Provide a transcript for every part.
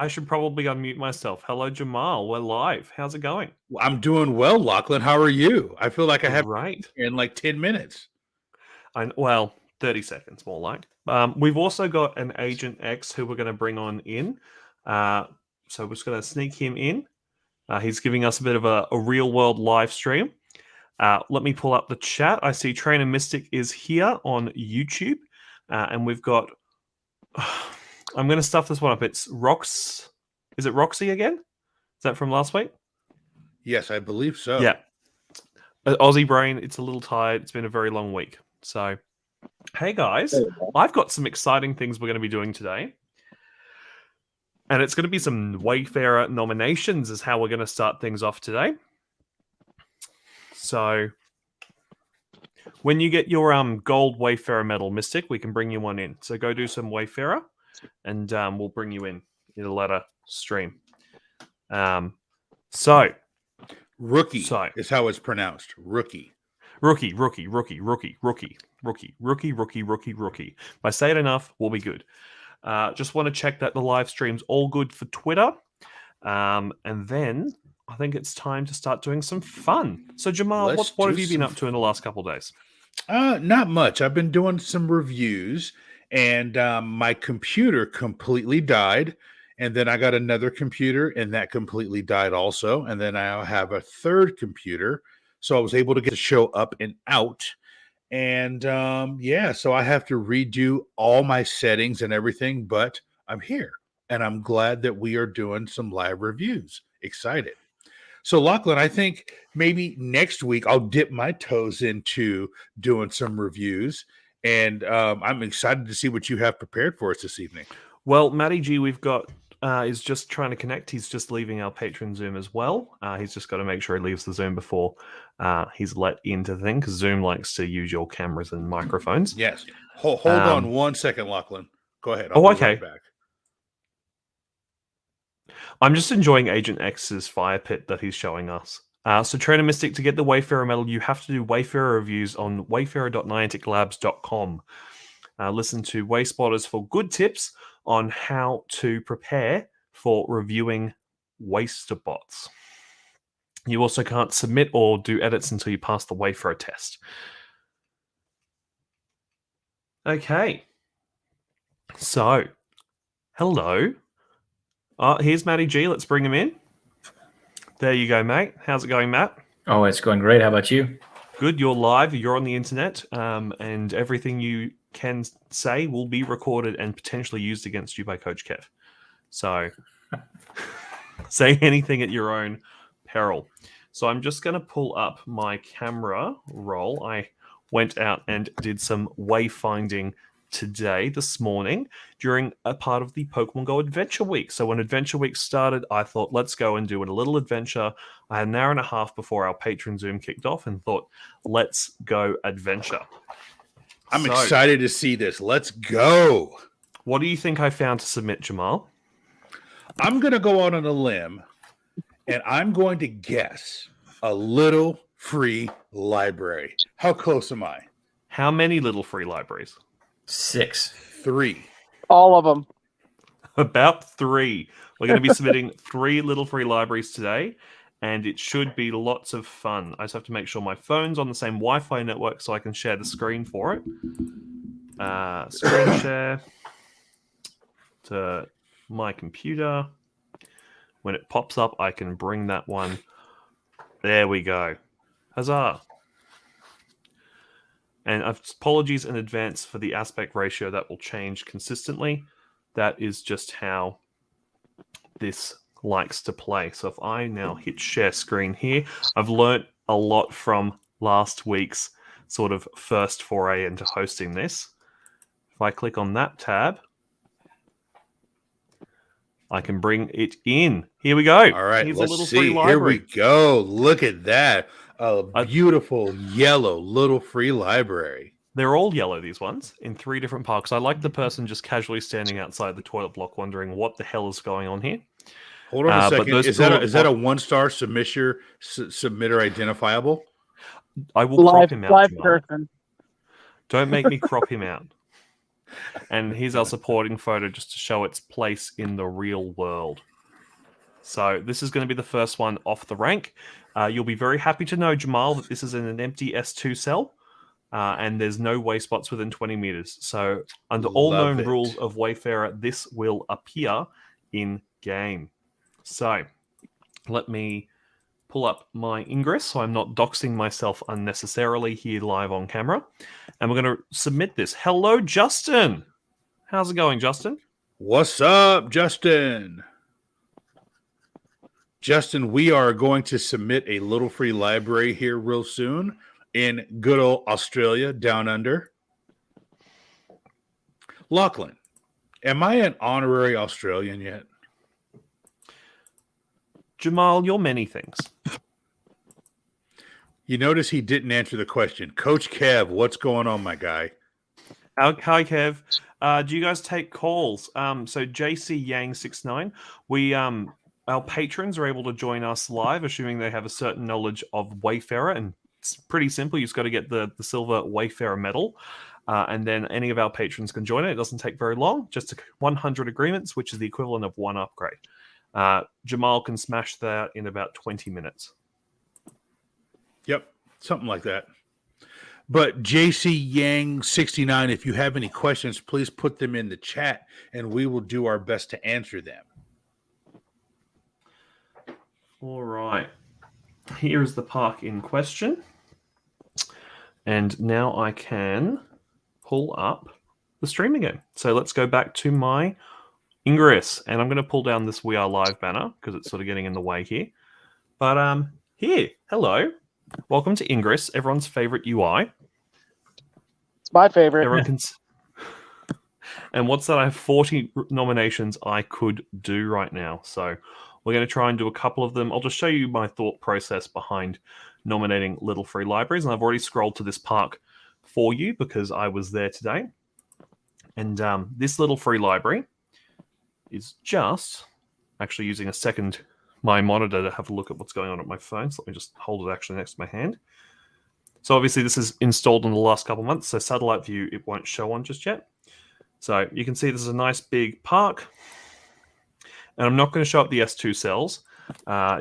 I should probably unmute myself. Hello, Jamal. We're live. How's it going? I'm doing well, Lachlan. How are you? I feel like I have Great. in like 10 minutes. Well, 30 seconds more like. We've also got an Agent X who we're going to bring on in. So we're just going to sneak him in. He's giving us a bit of a real world live stream. Let me pull up the chat. I see Trainer Mystic is here on YouTube. And we've got... I'm going to stuff this one up. It's Rox. Is it Roxy again? Is that from last week? Yes, I believe so. Yeah. Aussie brain, it's a little tired. It's been a very long week. So, hey guys, I've got some exciting things we're going to be doing today. And it's going to be some Wayfarer nominations is how we're going to start things off today. So, when you get your gold Wayfarer medal, Mystic, we can bring you one in. So go do some Wayfarer and we'll bring you in a later stream. Rookie is how it's pronounced. Rookie. Rookie. If I say it enough, we'll be good. Just want to check that the live stream's all good for Twitter. And then I think it's time to start doing some fun. So Jamal, what have you been up to in the last couple of days? Not much. I've been doing some reviews and my computer completely died. And then I got another computer and that completely died also. And then I have a third computer. So I was able to get the show up and out. And so I have to redo all my settings and everything, but I'm here and I'm glad that we are doing some live reviews. Excited. So Lachlan, I think maybe next week I'll dip my toes into doing some reviews. And I'm excited to see what you have prepared for us this evening. Well, Matty G, we've got is just trying to connect. He's just leaving our Patreon Zoom as well. He's just got to make sure he leaves the Zoom before he's let into the thing, because Zoom likes to use your cameras and microphones. Yes. Hold on 1 second, Lachlan. Go ahead. I'll be right back. I'm just enjoying Agent X's fire pit that he's showing us. So Trainer Mystic, to get the Wayfarer medal, you have to do Wayfarer reviews on wayfarer.nianticlabs.com. Listen to Wayspotters for good tips on how to prepare for reviewing Wayspotters. You also can't submit or do edits until you pass the Wayfarer test. Okay. So, hello. Here's Matty G. Let's bring him in. There you go, mate. How's it going, Matt? Oh, it's going great. How about you? Good. You're live. You're on the internet. And everything you can say will be recorded and potentially used against you by Coach Kev. So say anything at your own peril. So I'm just going to pull up my camera roll. I went out and did some wayfinding this morning, during a part of the Pokemon Go Adventure Week. So when Adventure Week started, I thought, let's go and do a little adventure. I had an hour and a half before our Patreon Zoom kicked off and thought, let's go adventure. I'm excited to see this. Let's go. What do you think I found to submit, Jamal? I'm going to go out on a limb, and I'm going to guess a little free library. How close am I? How many little free libraries? 6. 3. All of them. About 3. We're going to be submitting 3 little free libraries today, and it should be lots of fun. I just have to make sure my phone's on the same Wi-Fi network so I can share the screen for it. Screen share to my computer. When it pops up, I can bring that one. There we go. Huzzah. And apologies in advance for the aspect ratio. That will change consistently. That is just how this likes to play. So if I now hit share screen here, I've learnt a lot from last week's sort of first foray into hosting this. If I click on that tab, I can bring it in. Here we go. All right, here's let's a little see. free library. Here we go. Look at that. A beautiful yellow little free library. They're all yellow, these ones, in 3 different parks. I like the person just casually standing outside the toilet block wondering what the hell is going on here. Hold on a second. Is that a 1-star submitter identifiable? I will crop him out, live Jamal. person. Don't make me crop him out. And here's our supporting photo just to show its place in the real world. So this is going to be the first one off the rank. You'll be very happy to know, Jamal, that this is in an empty S2 cell. And there's no wayspots within 20 meters. So under all Love known it. rules of Wayfarer, this will appear in game. So let me pull up my Ingress so I'm not doxing myself unnecessarily here live on camera. And we're going to submit this. Hello, Justin. How's it going, Justin? What's up, Justin? Justin, we are going to submit a little free library here real soon in good old Australia, down under. Lachlan, am I an honorary Australian yet? Jamal, you're many things. You notice he didn't answer the question. Coach Kev, what's going on, my guy? Hi, Kev. Do you guys take calls? So JC Yang 69, our patrons are able to join us live, assuming they have a certain knowledge of Wayfarer, and it's pretty simple. You just got to get the silver Wayfarer medal, and then any of our patrons can join it. It doesn't take very long, just 100 agreements, which is the equivalent of 1 upgrade. Jamal can smash that in about 20 minutes. Yep, something like that. But JC Yang 69, if you have any questions, please put them in the chat, and we will do our best to answer them. All right. Here is the park in question. And now I can pull up the stream again. So let's go back to my Ingress. And I'm going to pull down this We Are Live banner because it's sort of getting in the way here. But here, hello. Welcome to Ingress, everyone's favorite UI. It's my favorite. Everyone can... And what's that? I have 40 nominations I could do right now. So we're going to try and do a couple of them. I'll just show you my thought process behind nominating little free libraries. And I've already scrolled to this park for you because I was there today. And this little free library is just actually using my monitor to have a look at what's going on my phone. So let me just hold it actually next to my hand. So obviously this is installed in the last couple of months. So satellite view, it won't show on just yet. So you can see this is a nice big park. And I'm not going to show up the S2 cells.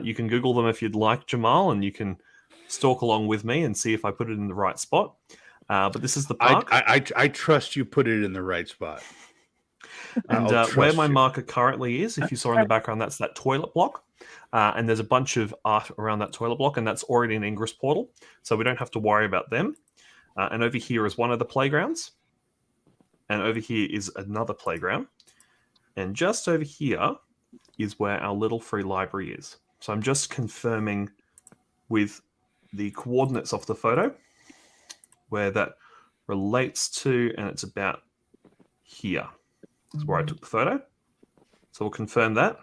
You can Google them if you'd like, Jamal, and you can stalk along with me and see if I put it in the right spot. But this is the park. I trust you put it in the right spot. And where my marker currently is, if you saw in the background, that's that toilet block. And there's a bunch of art around that toilet block, and that's already an Ingress portal. So we don't have to worry about them. And over here is one of the playgrounds. And over here is another playground. And just over here is where our little free library is. So I'm just confirming with the coordinates of the photo where that relates to, and it's about here. That's where I took the photo. So we'll confirm that.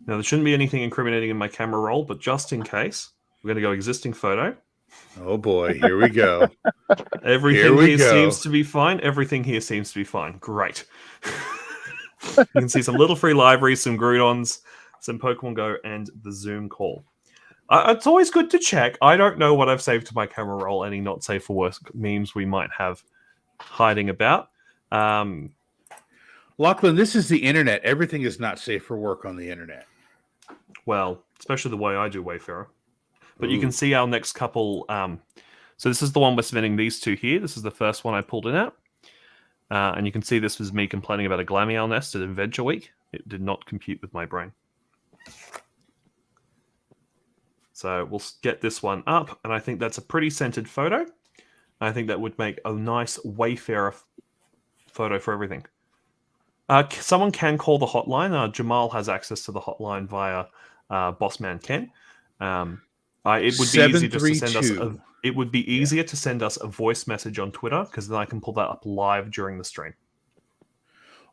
Now, there shouldn't be anything incriminating in my camera roll, but just in case, we're going to go existing photo. Oh boy, here we go. Everything here seems to be fine. Everything here seems to be fine. Great. You can see some little free libraries, some Groudons, some Pokemon Go, and the Zoom call. It's always good to check. I don't know what I've saved to my camera roll, any not safe for work memes we might have hiding about. Lachlan, this is the internet. Everything is not safe for work on the internet. Well, especially the way I do Wayfarer. But you can see our next couple. So this is the one we're submitting these two here. This is the first one I pulled in at. And you can see this was me complaining about a Glameow nest at Adventure Week. It did not compute with my brain. So we'll get this one up. And I think that's a pretty centered photo. I think that would make a nice Wayfarer photo for everything. Someone can call the hotline. Jamal has access to the hotline via Bossman Ken. It would be easy just to send us. It would be easier to send us a voice message on Twitter because then I can pull that up live during the stream.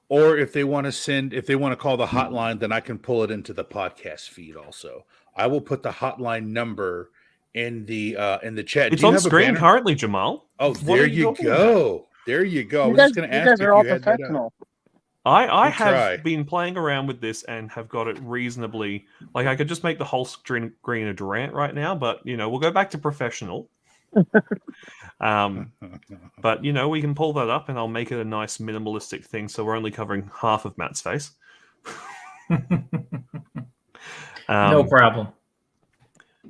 Or if they want to call the hotline, then I can pull it into the podcast feed. Also, I will put the hotline number in the chat. It's on screen currently, Jamal. Oh, there you go. There you go. I was just going to ask you guys are all had that professional. I have been playing around with this and have got it reasonably. Like I could just make the whole screen green a Durant right now, but we'll go back to professional. But we can pull that up, and I'll make it a nice minimalistic thing, so we're only covering half of Matt's face. No problem.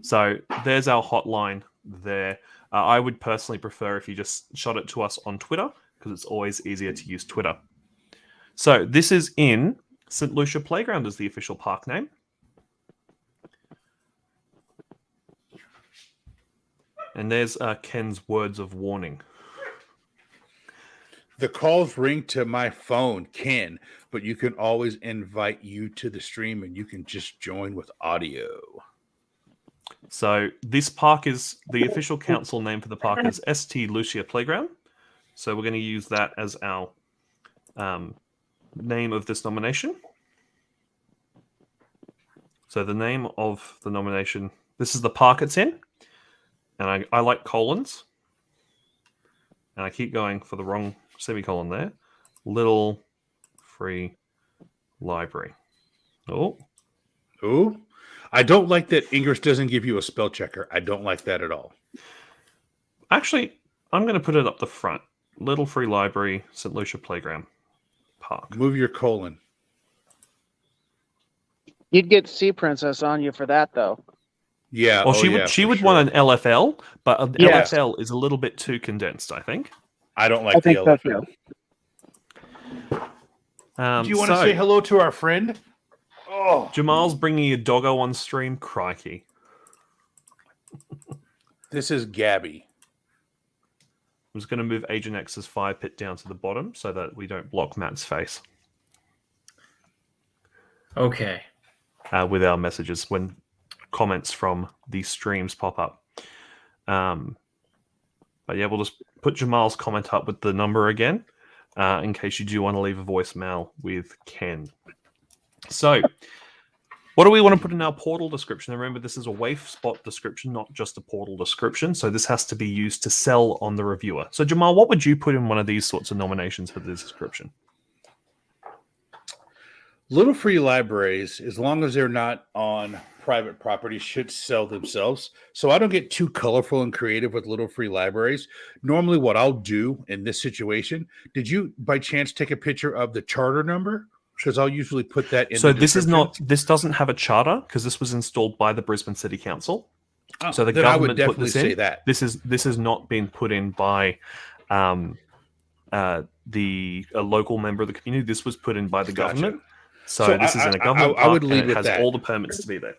So there's our hotline there. I would personally prefer if you just shot it to us on Twitter, because it's always easier to use Twitter. So this is in St. Lucia Playground as the official park name. And there's Ken's words of warning. The calls ring to my phone, Ken, but you can always invite you to the stream and you can just join with audio. So this park is the official council name for the park is St. Lucia Playground. So we're going to use that as our name of this nomination. So the name of the nomination, this is the park it's in. And I like colons. And I keep going for the wrong semicolon there. Little Free Library. Oh. Ooh. I don't like that English doesn't give you a spell checker. I don't like that at all. Actually, I'm going to put it up the front. Little Free Library, St. Lucia Playground Park. Move your colon. You'd get Sea Princess on you for that, though. Yeah. Well, she would want an LFL, but an Yes. LFL is a little bit too condensed, I think. I don't like I the think so, LFL. Do Do you want to say hello to our friend? Oh, Jamal's bringing a doggo on stream. Crikey. this is Gabby. I'm just going to move Agent X's fire pit down to the bottom so that we don't block Matt's face Okay. with our messages when comments from these streams pop up. But yeah, we'll just put Jamal's comment up with the number again in case you do want to leave a voicemail with Ken. So, what do we want to put in our portal description? And remember, this is a Wayspot description, not just a portal description. So this has to be used to sell on the reviewer. So Jamal, what would you put in one of these sorts of nominations for the description? Little free libraries, as long as they're not on private property, should sell themselves. So I don't get too colorful and creative with little free libraries. Normally what I'll do in this situation, did you by chance take a picture of the charter number? Because I'll usually put that in. So the this doesn't have a charter because this was installed by the Brisbane City Council. Oh, So the then I would government put definitely this in. say that. This has not been put in by a local member of the community. This was put in by the government. So this is in a government park, I would lead and it with has that. all the permits to be there.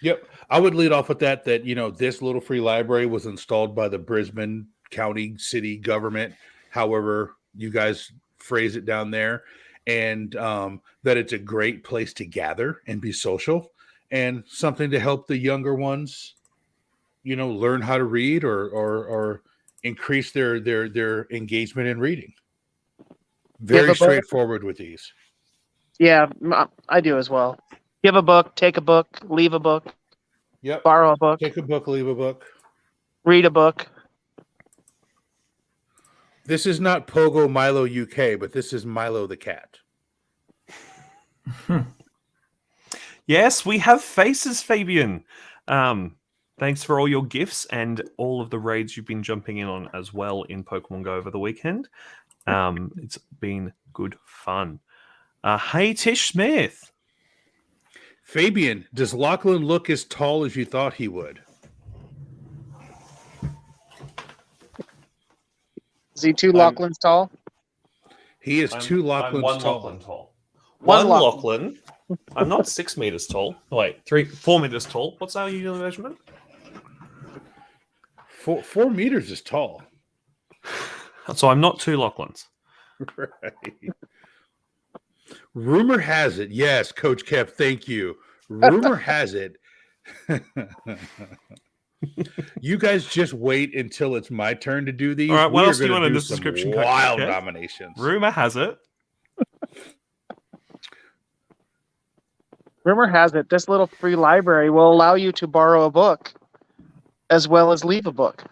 Yep. I would lead off with that, this little free library was installed by the Brisbane County City government, however you guys phrase it down there, and that it's a great place to gather and be social and something to help the younger ones, learn how to read or increase their engagement in reading. Very straightforward with these. Yeah, I do as well. Give a book, take a book, leave a book, Yep. borrow a book, Take a book, leave a book. read a book. This is not Pogo Milo UK, but this is Milo the cat. Yes, we have faces, Fabian. Thanks for all your gifts and all of the raids you've been jumping in on as well in Pokemon Go over the weekend. It's been good fun. Hey, Tish Smith. Fabian, does Lachlan look as tall as you thought he would? Is he two Lachlan's tall? He is two Lachlan's tall. Lachlan tall. One One Lachlan. I'm not 6 meters tall. Wait, 4 meters tall. What's our usual measurement? 4 meters is tall. So I'm not two Lachlans. Right. Rumor has it, yes, Coach Kev, thank you. Rumor has it. You guys just wait until it's my turn to do these. All right, what We else are do you gonna want in do this some description, Coach Wild Kev? nominations. Rumor has it. Rumor has it this little free library will allow you to borrow a book as well as leave a book.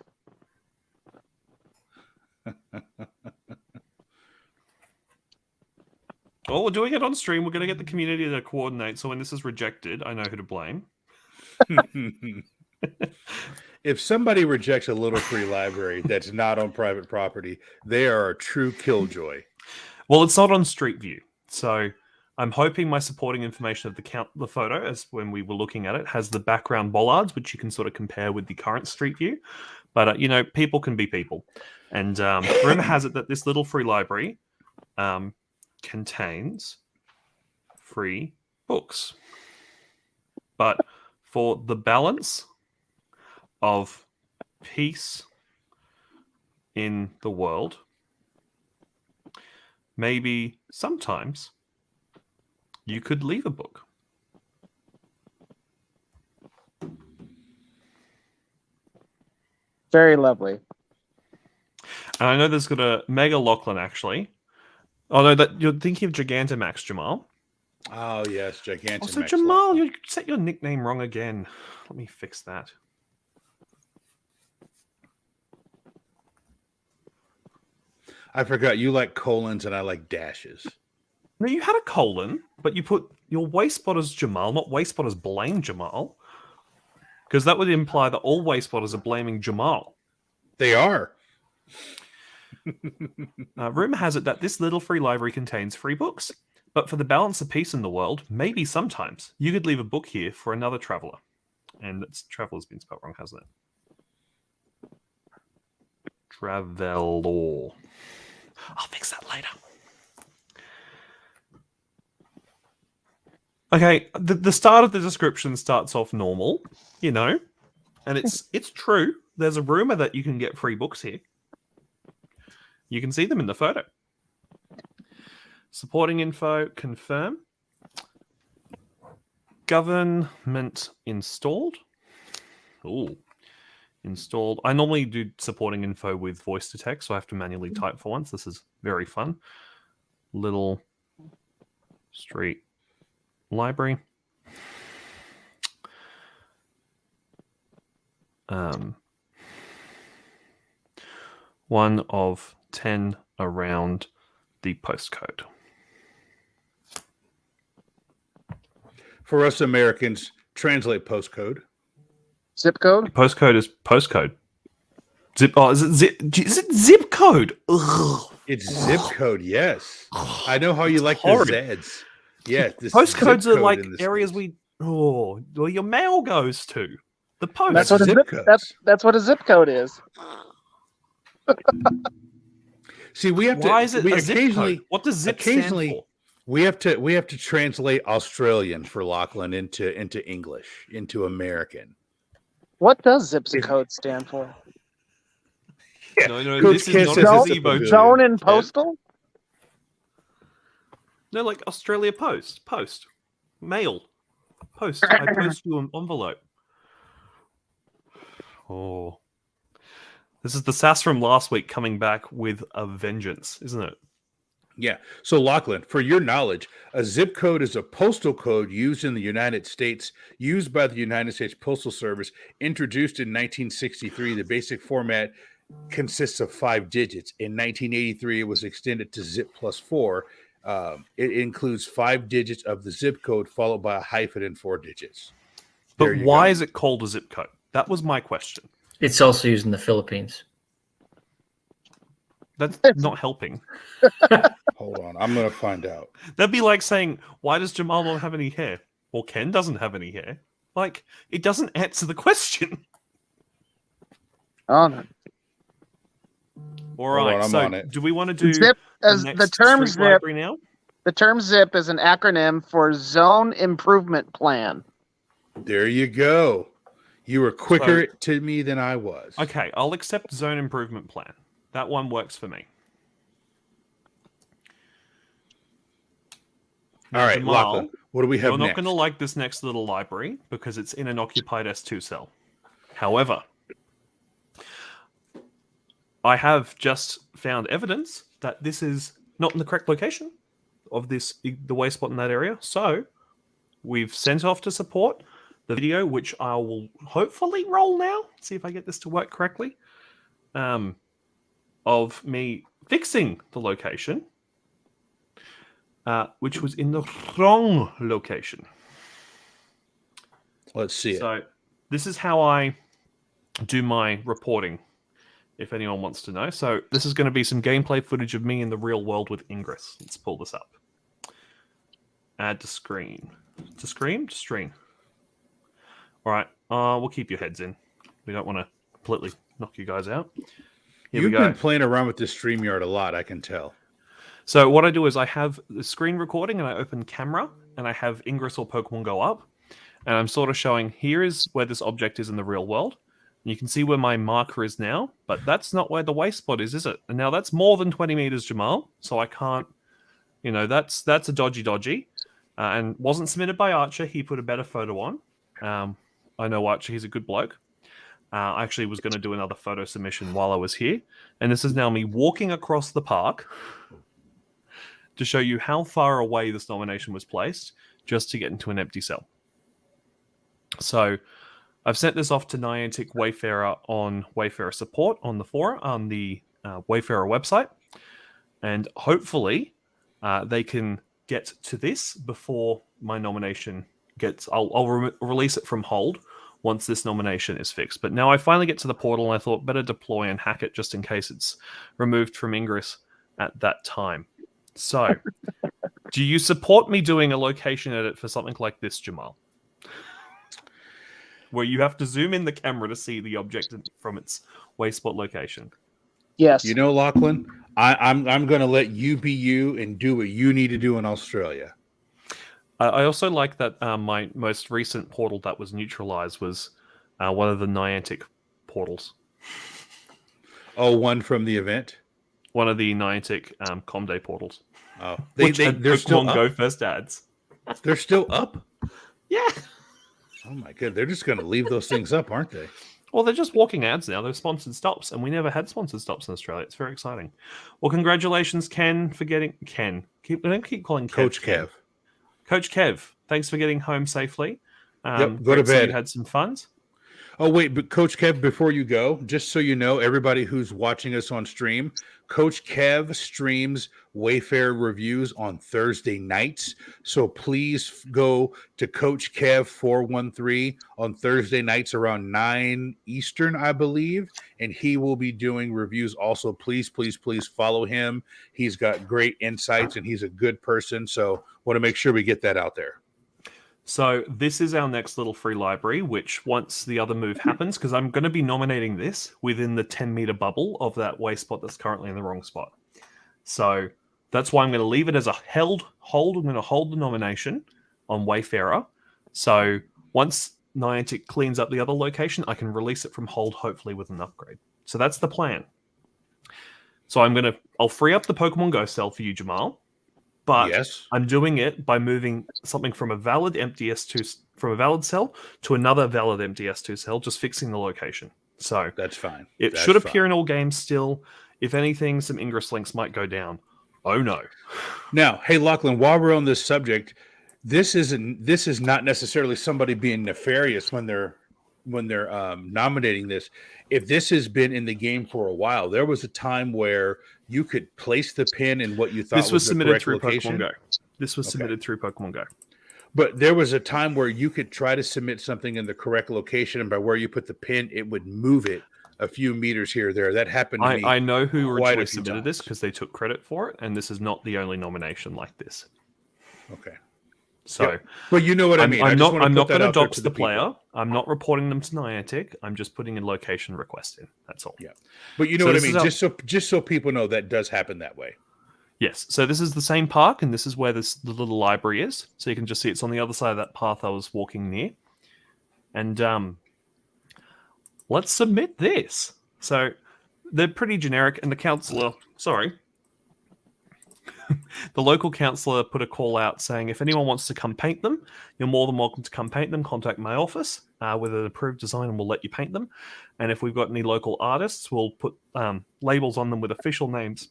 Oh, we're doing it on stream. We're going to get the community to coordinate. So when this is rejected, I know who to blame. If somebody rejects a little free library that's not on private property, they are a true killjoy. Well, it's not on Street View, so I'm hoping my supporting information of the photo, as when we were looking at it, has the background bollards, which you can sort of compare with the current Street View. But people can be people, and rumor has it that this little free library contains free books. But for the balance of peace in the world, maybe sometimes you could leave a book. Very lovely. And I know there's got a Mega Lachlan, actually. Oh, no, that you're thinking of Gigantamax, Jamal. Oh, yes, Gigantamax. Also, Jamal, you set your nickname wrong again. Let me fix that. I forgot you like colons and I like dashes. No, you had a colon, but you put your Wayspotters Jamal, not Wayspotters blame Jamal. Because that would imply that all Wayspotters are blaming Jamal. They are. Rumor has it that this little free library contains free books. But for the balance of peace in the world, maybe sometimes you could leave a book here for another traveler. And traveler's been spelled wrong, hasn't it? Travelor. I'll fix that later. Okay, the start of the description starts off normal, and it's true. There's a rumor that you can get free books here. You can see them in the photo. Supporting info, confirm. Government installed. Ooh, installed. I normally do supporting info with voice to text, so I have to manually type for once. This is very fun. Little street library. One of 10 around the postcode. For us Americans, translate postcode. Zip code? Postcode is postcode. Zip. Oh, is it zip? Is it zip code? Ugh. It's zip code. Yes, I know how you like horrid. the Zeds. Yeah, Postcodes are like areas where your mail goes to. The post. That's what that's what a zip code is. See, we have to. Why is it we a zip code? What does zip stand for? We have to translate Australian for Lachlan into English, into American. What does zip code stand for? Yeah. No, Coach this is not a gazebo. Zone and postal? No, like Australia Post. Mail. Post. I post you an envelope. Oh. This is the sass from last week coming back with a vengeance, isn't it? Yeah. So, Lachlan, for your knowledge, a zip code is a postal code used in the United States, used by the United States Postal Service, introduced in 1963. The basic format consists of 5 digits. In 1983, it was extended to zip plus 4. It includes 5 digits of the zip code, followed by a hyphen and 4 digits. But why is it called a zip code? That was my question. It's also used in the Philippines. That's not helping. Hold on. I'm going to find out. That'd be like saying, why does Jamal not have any hair? Well, Ken doesn't have any hair. Like, it doesn't answer the question. Oh, no. All right, I'm so on it. do we want to do Zip, as the the next term street zip, library now? the term ZIP is an acronym for Zone Improvement Plan. There you go. You were quicker to me than I was. Okay, I'll accept zone improvement plan. That one works for me. All right, Jamal, Lachlan, what do we have you're next? not going to like this next little library because it's in an occupied S2 cell. However, I have just found evidence that this is not in the correct location of the way spot in that area. So we've sent off to support the video, which I will hopefully roll now. See if I get this to work correctly. Of me fixing the location, which was in the wrong location. Let's see it. So this is how I do my reporting, if anyone wants to know. So this is going to be some gameplay footage of me in the real world with Ingress. Let's pull this up. Add to screen. To screen? To stream. All right. We'll keep your heads in. We don't want to completely knock you guys out. Here You've we go. been playing around with this StreamYard a lot, I can tell. So what I do is I have the screen recording and I open camera and I have Ingress or Pokemon go up. And I'm sort of showing here is where this object is in the real world. And you can see where my marker is now, but that's not where the Waystspot is it? And now that's more than 20 meters, Jamal. So I can't, that's a dodgy. And wasn't submitted by Archer. He put a better photo on. I know Archer, he's a good bloke. I actually was going to do another photo submission while I was here. And this is now me walking across the park to show you how far away this nomination was placed just to get into an empty cell. So I've sent this off to Niantic Wayfarer on Wayfarer support on the forum, on the Wayfarer website. And hopefully they can get to this before my nomination gets... I'll release it from hold once this nomination is fixed. But now I finally get to the portal and I thought better deploy and hack it just in case it's removed from Ingress at that time. So, do you support me doing a location edit for something like this, Jamal? Where you have to zoom in the camera to see the object from its Wayspot location. Yes. Lachlan, I'm going to let you be you and do what you need to do in Australia. I also like that my most recent portal that was neutralized was one of the Niantic portals. Oh, one from the event? One of the Niantic Comday portals. Oh, they're Pokemon still Go First ads. They're still up? Yeah. Oh my god, they're just going to leave those things up, aren't they? Well, they're just walking ads now. They're sponsored stops, and we never had sponsored stops in Australia. It's very exciting. Well, congratulations, Ken, for getting... Ken. Don't keep calling Kev. Coach Kev. Coach Kev, thanks for getting home safely. Yep, go to bed. You had some fun. Oh, wait, but Coach Kev, before you go, just so you know, everybody who's watching us on stream, Coach Kev streams Wayfair reviews on Thursday nights. So please go to Coach Kev 413 on Thursday nights around 9 Eastern, I believe. And he will be doing reviews also. Please follow him. He's got great insights and he's a good person. So want to make sure we get that out there. So this is our next little free library, which once the other move happens, because I'm going to be nominating this within the 10-meter bubble of that Wayspot that's currently in the wrong spot. So that's why I'm going to leave it as a hold. I'm going to hold the nomination on Wayfarer. So once Niantic cleans up the other location, I can release it from hold, hopefully with an upgrade. So that's the plan. So I'll free up the Pokemon Go cell for you, Jamal. But yes, I'm doing it by moving something from a valid empty S2 from a valid cell to another valid empty S2 cell, just fixing the location. So that's fine. It should appear in all games still. If anything, some Ingress links might go down. Oh no. Now, hey Lachlan, while we're on this subject, this is not necessarily somebody being nefarious when they're nominating this. If this has been in the game for a while, there was a time where you could place the pin in what you thought this was the submitted correct through location. Pokemon Go. This was submitted through Pokemon Go. But there was a time where you could try to submit something in the correct location, and by where you put the pin, it would move it a few meters here or there. That happened to me. I know who originally submitted this because they took credit for it, and this is not the only nomination like this. Okay. So, but you know what I mean. I'm not going to dox the player. I'm not reporting them to Niantic. I'm just putting a location request in. That's all. Yeah, but you know what I mean. Just so people know that does happen that way. Yes. So this is the same park, and this is where the little library is. So you can just see it's on the other side of that path I was walking near. And let's submit this. So they're pretty generic, and the councillor. The local councillor put a call out saying if anyone wants to come paint them, you're more than welcome to come paint them. Contact my office with an approved design and we'll let you paint them. And if we've got any local artists, we'll put labels on them with official names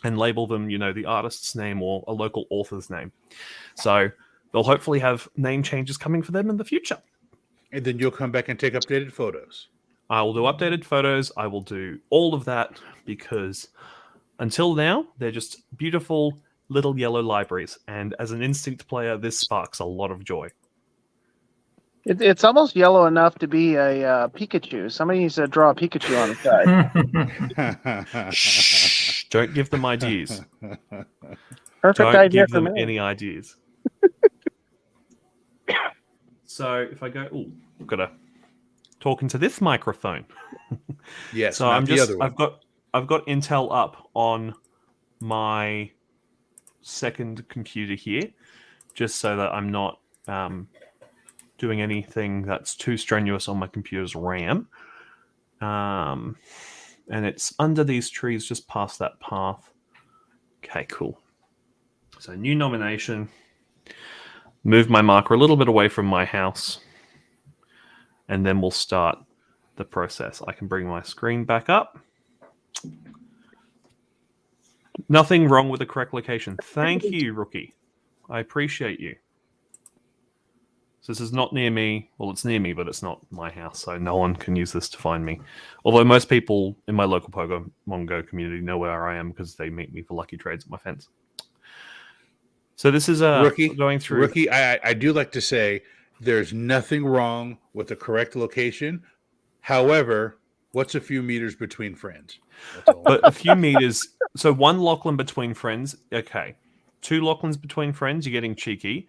and label them, the artist's name or a local author's name. So they'll hopefully have name changes coming for them in the future. And then you'll come back and take updated photos. I will do updated photos. I will do all of that because... until now, they're just beautiful little yellow libraries. And as an Instinct player, this sparks a lot of joy. It's almost yellow enough to be a Pikachu. Somebody needs to draw a Pikachu on the side. Shh! Don't give them ideas. Perfect Don't idea give for them me. any ideas. So if I go, oh, I've got to talk into this microphone. Yes, So not I'm the just, other one. I've got Intel up on my second computer here, just so that I'm not doing anything that's too strenuous on my computer's RAM. And it's under these trees, just past that path. Okay, cool. So new nomination. Move my marker a little bit away from my house, and then we'll start the process. I can bring my screen back up. Nothing wrong with the correct location. Thank you, Rookie. I appreciate you. So this is not near me. Well, it's near me, but it's not my house, so no one can use this to find me. Although most people in my local Pokemon Go community know where I am because they meet me for lucky trades at my fence. So this is going through. Rookie, I do like to say there's nothing wrong with the correct location. However, what's a few meters between friends? That's all. But a few meters. So one Lachlan between friends. Okay. 2 Lachlans between friends, you're getting cheeky.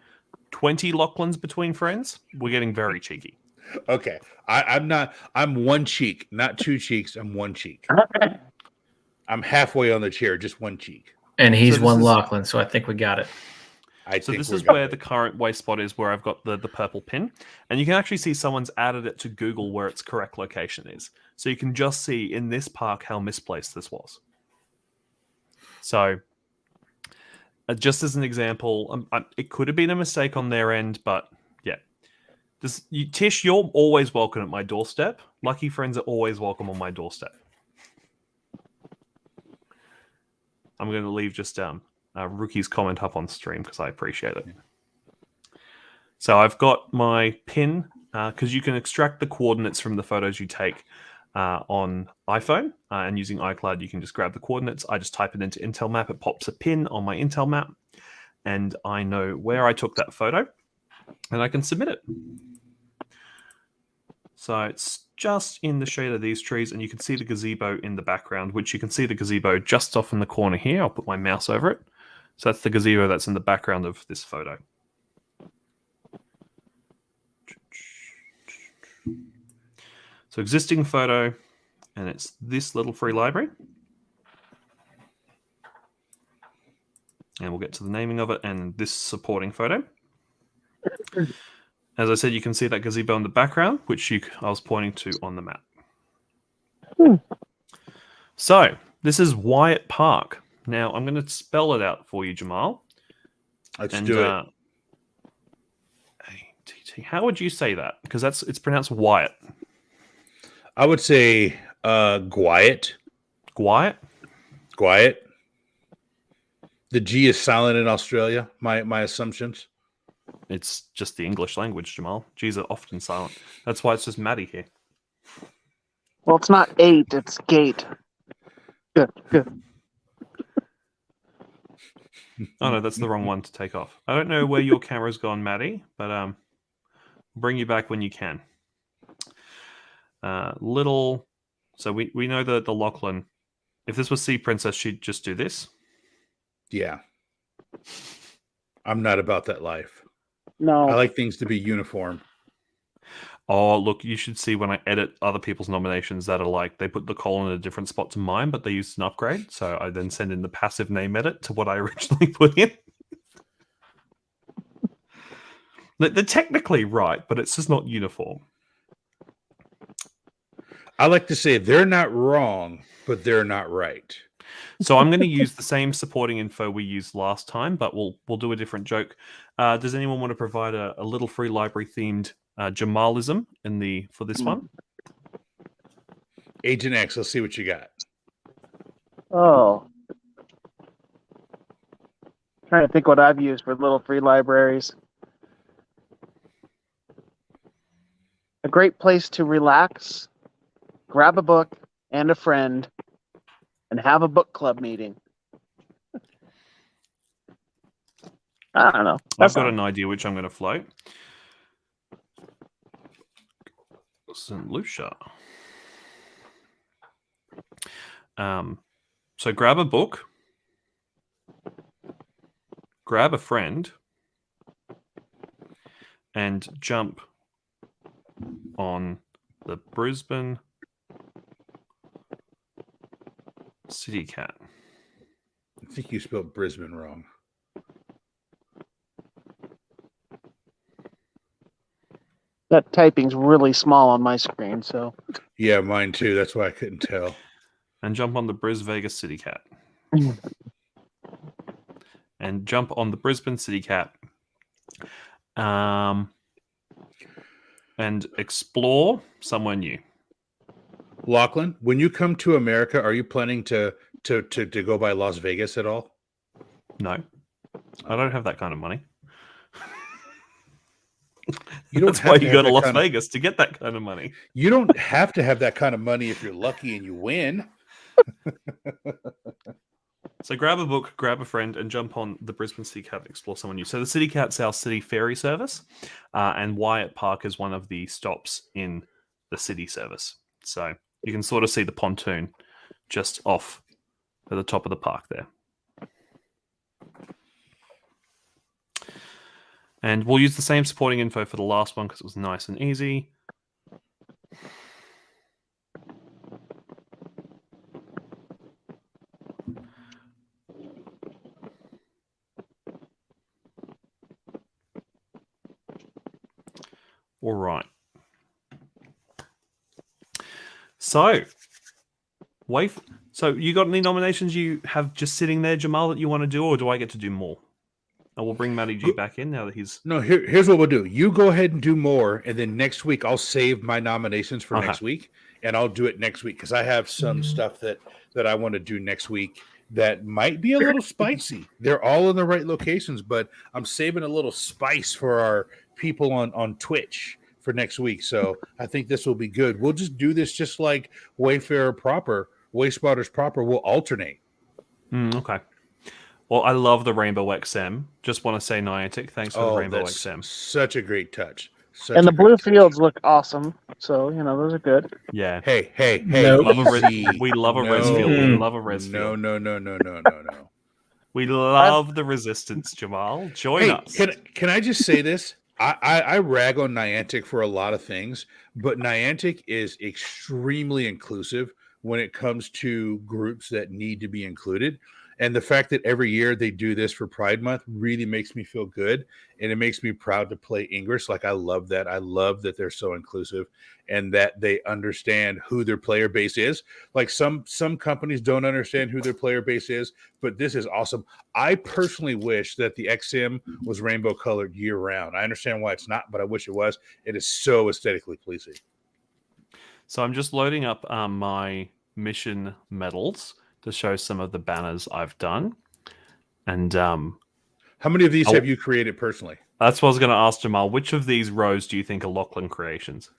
20 Lachlans between friends, we're getting very cheeky. Okay. I'm one cheek, not 2 cheeks. I'm one cheek. I'm halfway on the chair, just one cheek. And he's So this one is- Lachlan, so I think we got it. So this is where the current Wayspotter is, where I've got the purple pin. And you can actually see someone's added it to Google where its correct location is. So you can just see in this park how misplaced this was. So just as an example, it could have been a mistake on their end, but yeah. Tish, you're always welcome at my doorstep. Lucky friends are always welcome on my doorstep. I'm going to leave just Rookie's comment up on stream because I appreciate it. So I've got my pin because you can extract the coordinates from the photos you take on iPhone, and using iCloud you can just grab the coordinates. I just type it into Intel Map, it pops a pin on my Intel Map, and I know where I took that photo, and I can submit it. So it's just in the shade of these trees, and you can see the gazebo in the background, which you can see the gazebo just off in the corner here. I'll put my mouse over it. So that's the gazebo that's in the background of this photo. So existing photo, and it's this little free library. And we'll get to the naming of it and this supporting photo. As I said, you can see that gazebo in the background, which I was pointing to on the map. So this is Wyatt Park. Now I'm going to spell it out for you, Jamal. Let's do it. A-T-T. How would you say that? Because it's pronounced Wyatt. I would say Gwiat. Gwiat? Gwiat. The G is silent in Australia, my assumptions. It's just the English language, Jamal. G's are often silent. That's why it's just Maddie here. Well, it's not 8, it's gate. Good. Oh no, that's the wrong one to take off. I don't know where your camera's gone, Maddie, but bring you back when you can. So we know the Lachlan. If this was Sea Princess, she'd just do this. Yeah. I'm not about that life. No. I like things to be uniform. Oh, look, you should see when I edit other people's nominations that are like, they put the colon in a different spot to mine, but they used an upgrade. So I then send in the passive name edit to what I originally put in. They're technically right, but it's just not uniform. I like to say they're not wrong, but they're not right. So I'm going to use the same supporting info we used last time, but we'll do a different joke. Does anyone want to provide a little free library themed Jamalism for this one? Agent X, let's see what you got. Oh. Trying to think what I've used for little free libraries. A great place to relax, grab a book and a friend, and have a book club meeting. I don't know. I've got an idea which I'm going to float. St. Lucia. So grab a book, grab a friend, and jump on the Brisbane City Cat. I think you spelled Brisbane wrong. That typing's really small on my screen, so Yeah, mine too. That's why I couldn't tell. And jump on the Vegas City Cat. And jump on the Brisbane City Cat. And explore somewhere new. Lachlan, when you come to America, are you planning to go by Las Vegas at all? No, I don't have that kind of money. You don't That's have why to you have go to that Las kind of- Vegas to get that kind of money. You don't have to have that kind of money if you're lucky and you win. So grab a book, grab a friend, and jump on the Brisbane City Cat to explore someone new. So the City Cat's our city ferry service, and Wyatt Park is one of the stops in the city service. So you can sort of see the pontoon just off at the top of the park there. And we'll use the same supporting info for the last one because it was nice and easy. All right. So, so you got any nominations you have just sitting there, Jamal, that you want to do, or do I get to do more? And we'll bring Matty G back in now that he's... No, here's what we'll do. You go ahead and do more, and then next week I'll save my nominations for next week, and I'll do it next week because I have some stuff that I want to do next week that might be a little spicy. They're all in the right locations, but I'm saving a little spice for our people on Twitch for next week. So I think this will be good. We'll just do this just like Wayspotters proper. We'll alternate. Okay. Well, I love the Rainbow XM. Just want to say Niantic, thanks for the Rainbow that's XM. Such a great touch. And the blue fields look awesome. So, those are good. Yeah. Hey. Nope. We love a res field. We love a res field. No. We love the resistance, Jamal. Join us. Can I just say this? I rag on Niantic for a lot of things, but Niantic is extremely inclusive when it comes to groups that need to be included. And the fact that every year they do this for Pride Month really makes me feel good. And it makes me proud to play English. Like, I love that. I love that they're so inclusive and that they understand who their player base is. Like some companies don't understand who their player base is, but this is awesome. I personally wish that the XM was rainbow colored year round. I understand why it's not, but I wish it was. It is so aesthetically pleasing. So I'm just loading up my mission medals to show some of the banners I've done. And how many of these have you created personally? That's what I was going to ask Jamal. Which of these rows do you think are Lachlan creations?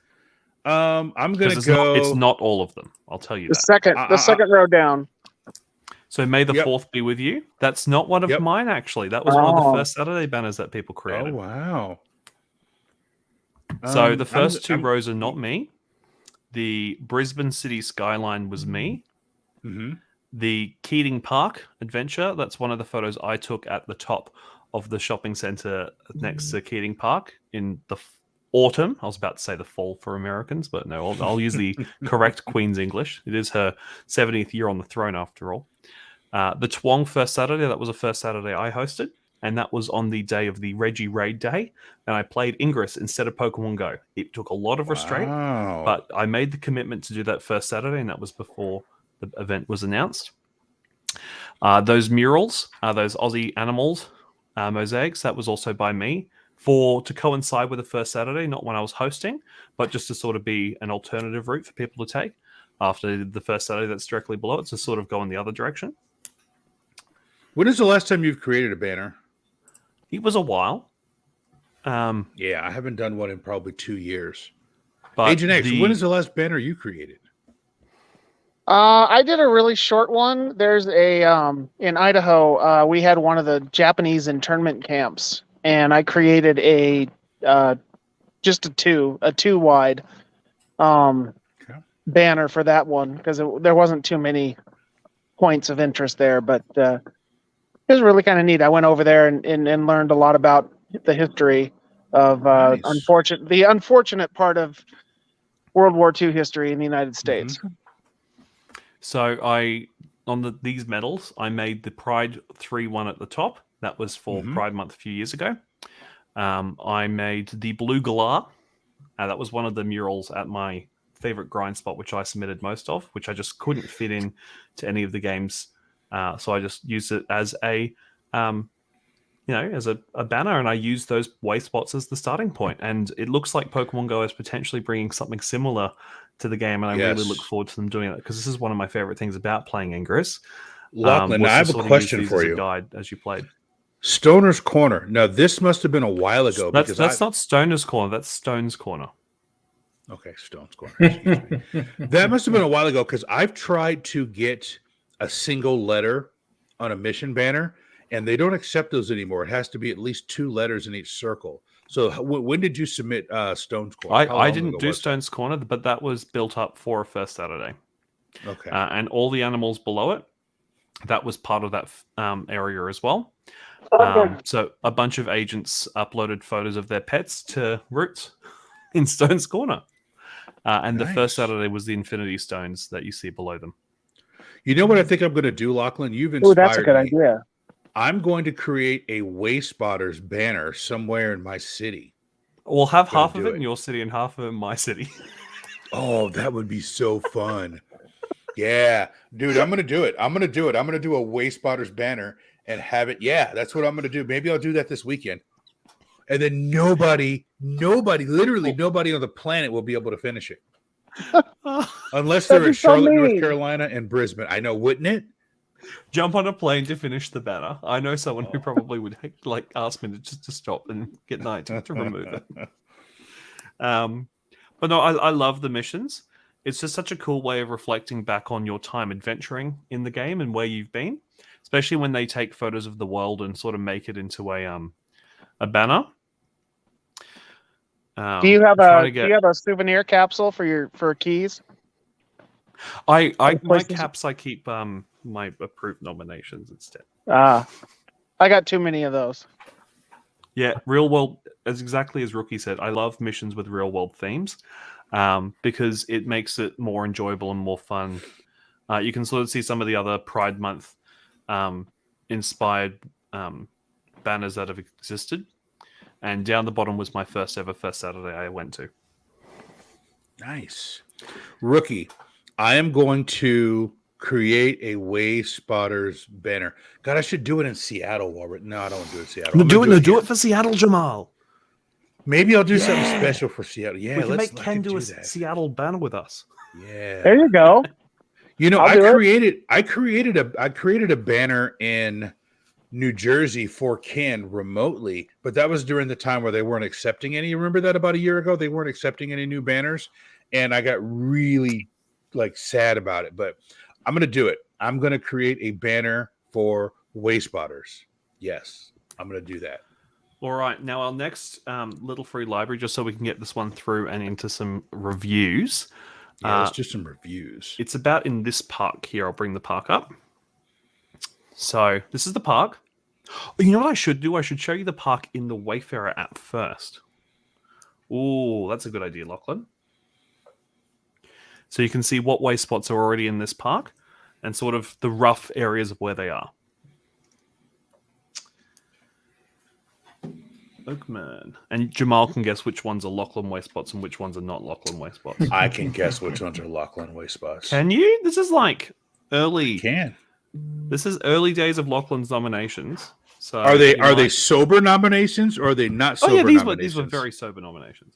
I'm going to go. It's not all of them. I'll tell you the that. second row down. So may the 4th be with you. That's not one of mine, actually. That was one of the first Saturday banners that people created. Oh, wow. So the first two rows are not me. The Brisbane City skyline was me. Mm-hmm. The Keating Park adventure, that's one of the photos I took at the top of the shopping centre next to Keating Park in the autumn. I was about to say the fall for Americans, but no, I'll use the correct Queen's English. It is her 70th year on the throne, after all. The Twong first Saturday, that was the first Saturday I hosted, and that was on the day of the Reggie Raid Day, and I played Ingress instead of Pokemon Go. It took a lot of restraint, but I made the commitment to do that first Saturday, and that was before the event was announced. Those murals, those Aussie animals mosaics, that was also by me to coincide with the first Saturday, not when I was hosting, but just to sort of be an alternative route for people to take after the first Saturday that's directly below it, to sort of go in the other direction. When is the last time you've created a banner? It was a while. Yeah, I haven't done one in probably 2 years. But Agent X, when is the last banner you created? I did a really short one. There's in Idaho, we had one of the Japanese internment camps, and I created just a two wide, Okay. banner for that one because there wasn't too many points of interest there, but it was really kind of neat. I went over there and learned a lot about the history of Nice. the unfortunate part of World War II history in the United States. So on these medals, I made the Pride 3 one at the top. That was for Pride Month a few years ago. I made the Blue Galah. That was one of the murals at my favorite grind spot, which I submitted most of, which I just couldn't fit in to any of the games. So I just used it as a as a banner, and I used those way spots as the starting point. And it looks like Pokemon Go is potentially bringing something similar to the game, and I really look forward to them doing it because this is one of my favorite things about playing Ingress. Lachlan, I have a question for you. As a guide as you played. Stoner's Corner. Now, this must have been a while ago. That's not Stoner's Corner. That's Stone's Corner. Okay, Stone's Corner. Excuse me. That must have been a while ago because I've tried to get a single letter on a mission banner, and they don't accept those anymore. It has to be at least 2 letters in each circle. So when did you submit Stone's Corner? I didn't do Stone's Corner, but that was built up for a first Saturday. Okay. And all the animals below it, that was part of that area as well. So a bunch of agents uploaded photos of their pets to Roots in Stone's Corner. And the first Saturday was the Infinity Stones that you see below them. You know what I think I'm going to do, Lachlan? You've inspired me. That's a good idea. I'm going to create a Wayspotters banner somewhere in my city. We'll have half of it in your city and half of it in my city. Oh, that would be so fun. Yeah. Dude, I'm going to do it. I'm going to do a Wayspotters banner and have it. Yeah, that's what I'm going to do. Maybe I'll do that this weekend. And then literally nobody on the planet will be able to finish it. Unless they're in Charlotte, North Carolina, and Brisbane. I know, wouldn't it? Jump on a plane to finish the banner. I know someone who probably would ask me to stop and get Night to remove it. But no, I love the missions. It's just such a cool way of reflecting back on your time adventuring in the game and where you've been, especially when they take photos of the world and sort of make it into a banner. Do you have a souvenir capsule for keys? My caps I keep my approved nominations instead. I got too many of those. Yeah, real world, as exactly as Rookie said, I love missions with real world themes because it makes it more enjoyable and more fun. You can sort of see some of the other Pride Month inspired banners that have existed. And down the bottom was my first Saturday I went to. Nice. Rookie, I am going to create a Wayspotters banner. God, I should do it in Seattle. No, I don't want to do it in Seattle. Do it for Seattle, Jamal. Maybe I'll do something special for Seattle. Yeah, we can make Ken do a Seattle banner with us. Yeah. There you go. You know, I created a banner in New Jersey for Ken remotely, but that was during the time where they weren't accepting any. You remember that about a year ago? They weren't accepting any new banners, and I got really sad about it. But I'm going to do it. I'm going to create a banner for Wayspotters. Yes, I'm going to do that. All right. Now our next little free library, just so we can get this one through and into some reviews. Yeah, let's do some reviews. It's about in this park here. I'll bring the park up. So this is the park. You know what I should do? I should show you the park in the Wayfarer app first. Ooh, that's a good idea, Lachlan. So you can see what way spots are already in this park and sort of the rough areas of where they are. Oakman. And Jamal can guess which ones are Lachlan way spots and which ones are not Lachlan way spots. I can guess which ones are Lachlan way spots. Can you? This is like early. You can. This is early days of Lachlan's nominations. So are they sober nominations or are they not sober nominations? These were very sober nominations.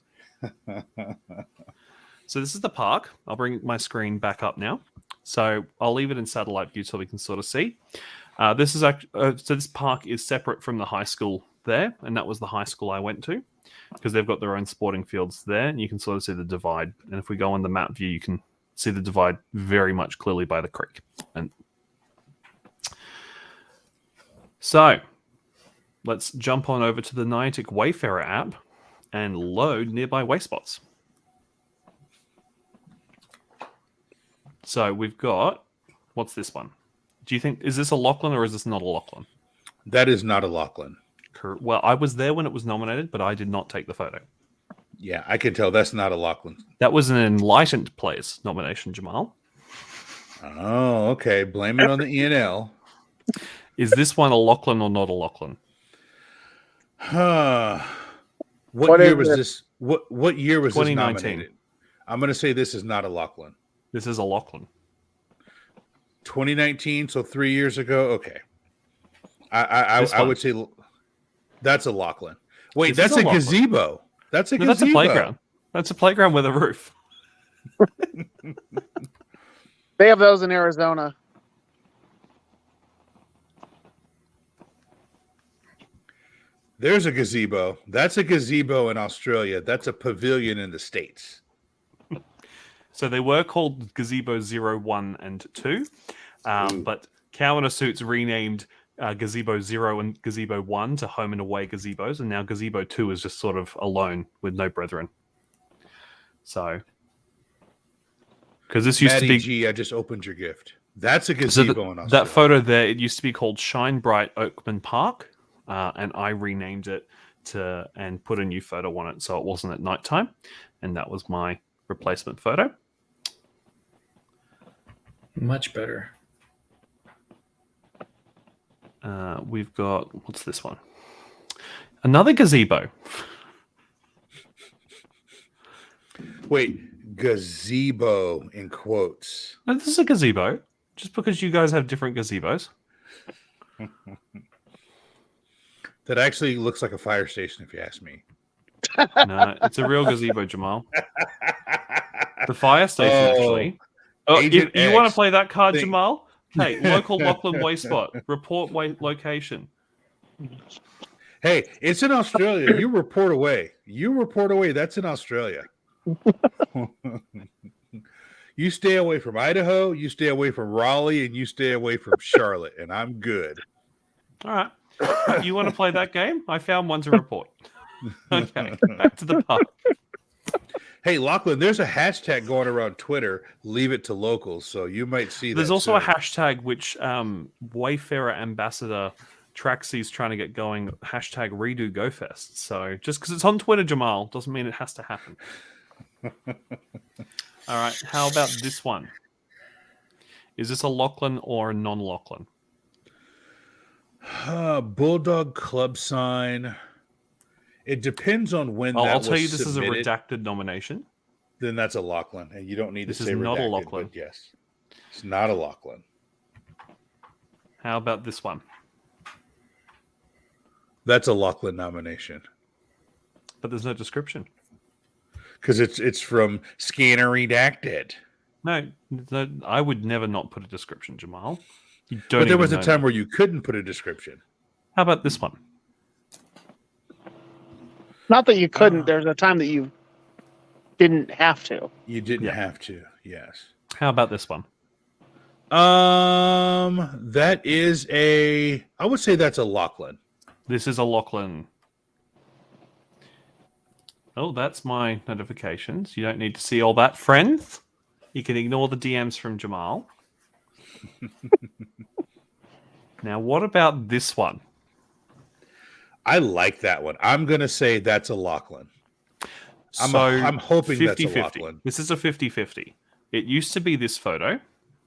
So this is the park. I'll bring my screen back up now. So I'll leave it in satellite view so we can sort of see. So this park is separate from the high school there, and that was the high school I went to because they've got their own sporting fields there, and you can sort of see the divide. And if we go on the map view, you can see the divide very much clearly by the creek. And so let's jump on over to the Niantic Wayfarer app and load nearby wayspots. So we've got, what's this one? Do you think, is this a Lachlan or is this not a Lachlan? That is not a Lachlan. Well, I was there when it was nominated, but I did not take the photo. Yeah, I can tell that's not a Lachlan. That was an Enlightened Players nomination, Jamal. Oh, okay. Blame it on the ENL. Is this one a Lachlan or not a Lachlan? What year was this? What year was this 2019. nominated? I'm going to say this is not a Lachlan. This is a Lachlan. 2019, so 3 years ago. Okay, I would say that's a Lachlan. Wait, This that's is a a Lachlan. gazebo. That's a No, gazebo. that's a playground. That's a playground with a roof. They have those in Arizona. There's a gazebo. That's a gazebo in Australia. That's a pavilion in the States. So they were called Gazebo 0, 1, and 2. But Cow in a Suit's renamed Gazebo 0 and Gazebo 1 to home and away gazebos. And now Gazebo 2 is just sort of alone with no brethren. So, because this used Maddie to be... G, I just opened your gift. That's a gazebo in Australia. That photo there, it used to be called Shine Bright Oakman Park. And I renamed it and put a new photo on it so it wasn't at nighttime. And that was my replacement photo. Much better. We've got, what's this one? Another gazebo. Wait, gazebo in quotes. No, this is a gazebo. Just because you guys have different gazebos. That actually looks like a fire station, if you ask me. No, it's a real gazebo, Jamal. The fire station, actually. Oh, if Agent you want to X play that card, thing. Jamal? Hey, local Lachlan Wayspot. Report location. Hey, it's in Australia. You report away. You report away. That's in Australia. You stay away from Idaho, you stay away from Raleigh, and you stay away from Charlotte, and I'm good. All right. You want to play that game? I found one to report. Okay, back to the park. Hey, Lachlan, there's a hashtag going around Twitter, leave it to locals, so you might see There's that also a soon. hashtag which Wayfarer Ambassador Traxy's trying to get going, hashtag redo GoFest. So just because it's on Twitter, Jamal, doesn't mean it has to happen. All right, how about this one? Is this a Lachlan or a non-Lachlan? Bulldog club sign. It depends on when I'll that tell was you this submitted. is a redacted nomination. Then that's a Lachlan, and you don't need This to is say not a redacted, Lachlan. but yes, it's not a Lachlan. How about this one? That's a Lachlan nomination But there's no description. because it's from Scanner Redacted. No, I would never not put a description, Jamal. You don't But there even was a know time that. where you couldn't put a description. How about this one? Not that you couldn't. There's a time that you didn't have to. You didn't Yeah. have to. Yes. How about this one? That is I would say that's a Lachlan. This is a Lachlan. Oh, that's my notifications. You don't need to see all that, friends. You can ignore the DMs from Jamal. Now, what about this one? I like that one. I'm gonna say that's a Lachlan. I'm hoping that's a 50-50. Lachlan. This is a 50-50. It used to be this photo,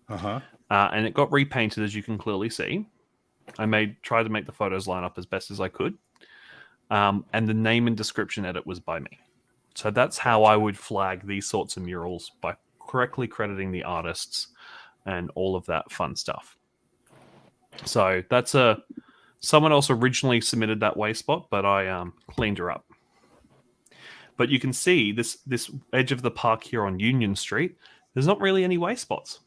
Uh-huh. and it got repainted, as you can clearly see. I tried to make the photos line up as best as I could. And the name and description edit was by me. So that's how I would flag these sorts of murals, by correctly crediting the artists and all of that fun stuff. So that's someone else originally submitted that Wayspot, but I cleaned her up. But you can see this edge of the park here on Union Street, there's not really any Wayspots.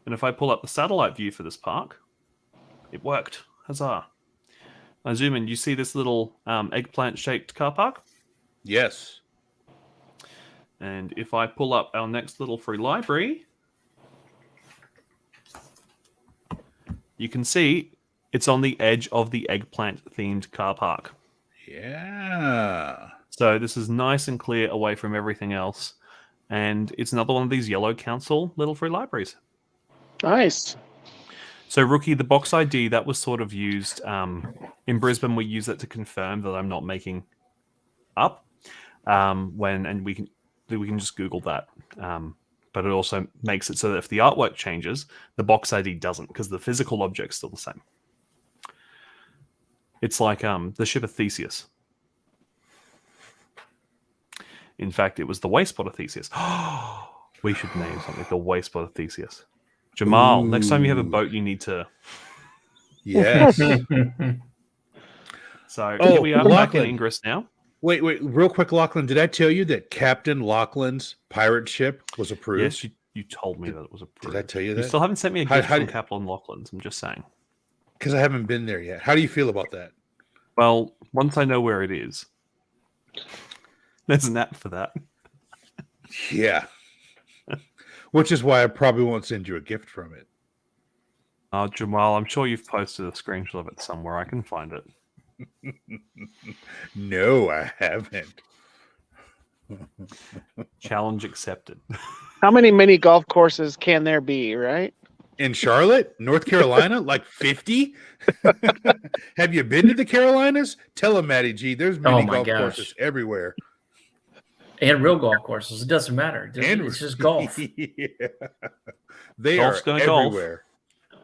And if I pull up the satellite view for this park, it worked. Huzzah. I zoom in, you see this little eggplant-shaped car park? Yes. And if I pull up our next little free library, you can see it's on the edge of the eggplant-themed car park. Yeah. So this is nice and clear away from everything else. and it's another one of these yellow council little free libraries. Nice. So, Rookie, the box ID that was sort of used in Brisbane, we use it to confirm that I'm not making up. We can just Google that. But it also makes it so that if the artwork changes, the box ID doesn't, because the physical object's still the same. It's like the ship of Theseus. In fact, it was the Wayspotter Theseus. We should name something the Wayspotter Theseus. Jamal, next time you have a boat, you need to. Yes. So here we are back in Lachlan. Ingress now. Wait, real quick, Lachlan. Did I tell you that Captain Lachlan's pirate ship was approved? Yes, you told me that it was approved. Did I tell you You that? still haven't sent me a gift from Captain Lachlan's. I'm just saying. Because I haven't been there yet. How do you feel about that? Well, once I know where it is, there's an app for that. Yeah. Which is why I probably won't send you a gift from it. Jamal, I'm sure you've posted a screenshot of it somewhere. I can find it. No, I haven't. Challenge accepted. How many mini golf courses can there be, right? In Charlotte, North Carolina, like 50? Have you been to the Carolinas? Tell them, Matty G, there's mini golf courses everywhere. And real golf courses. It doesn't matter. It's just golf. Yeah. They Golf's are everywhere.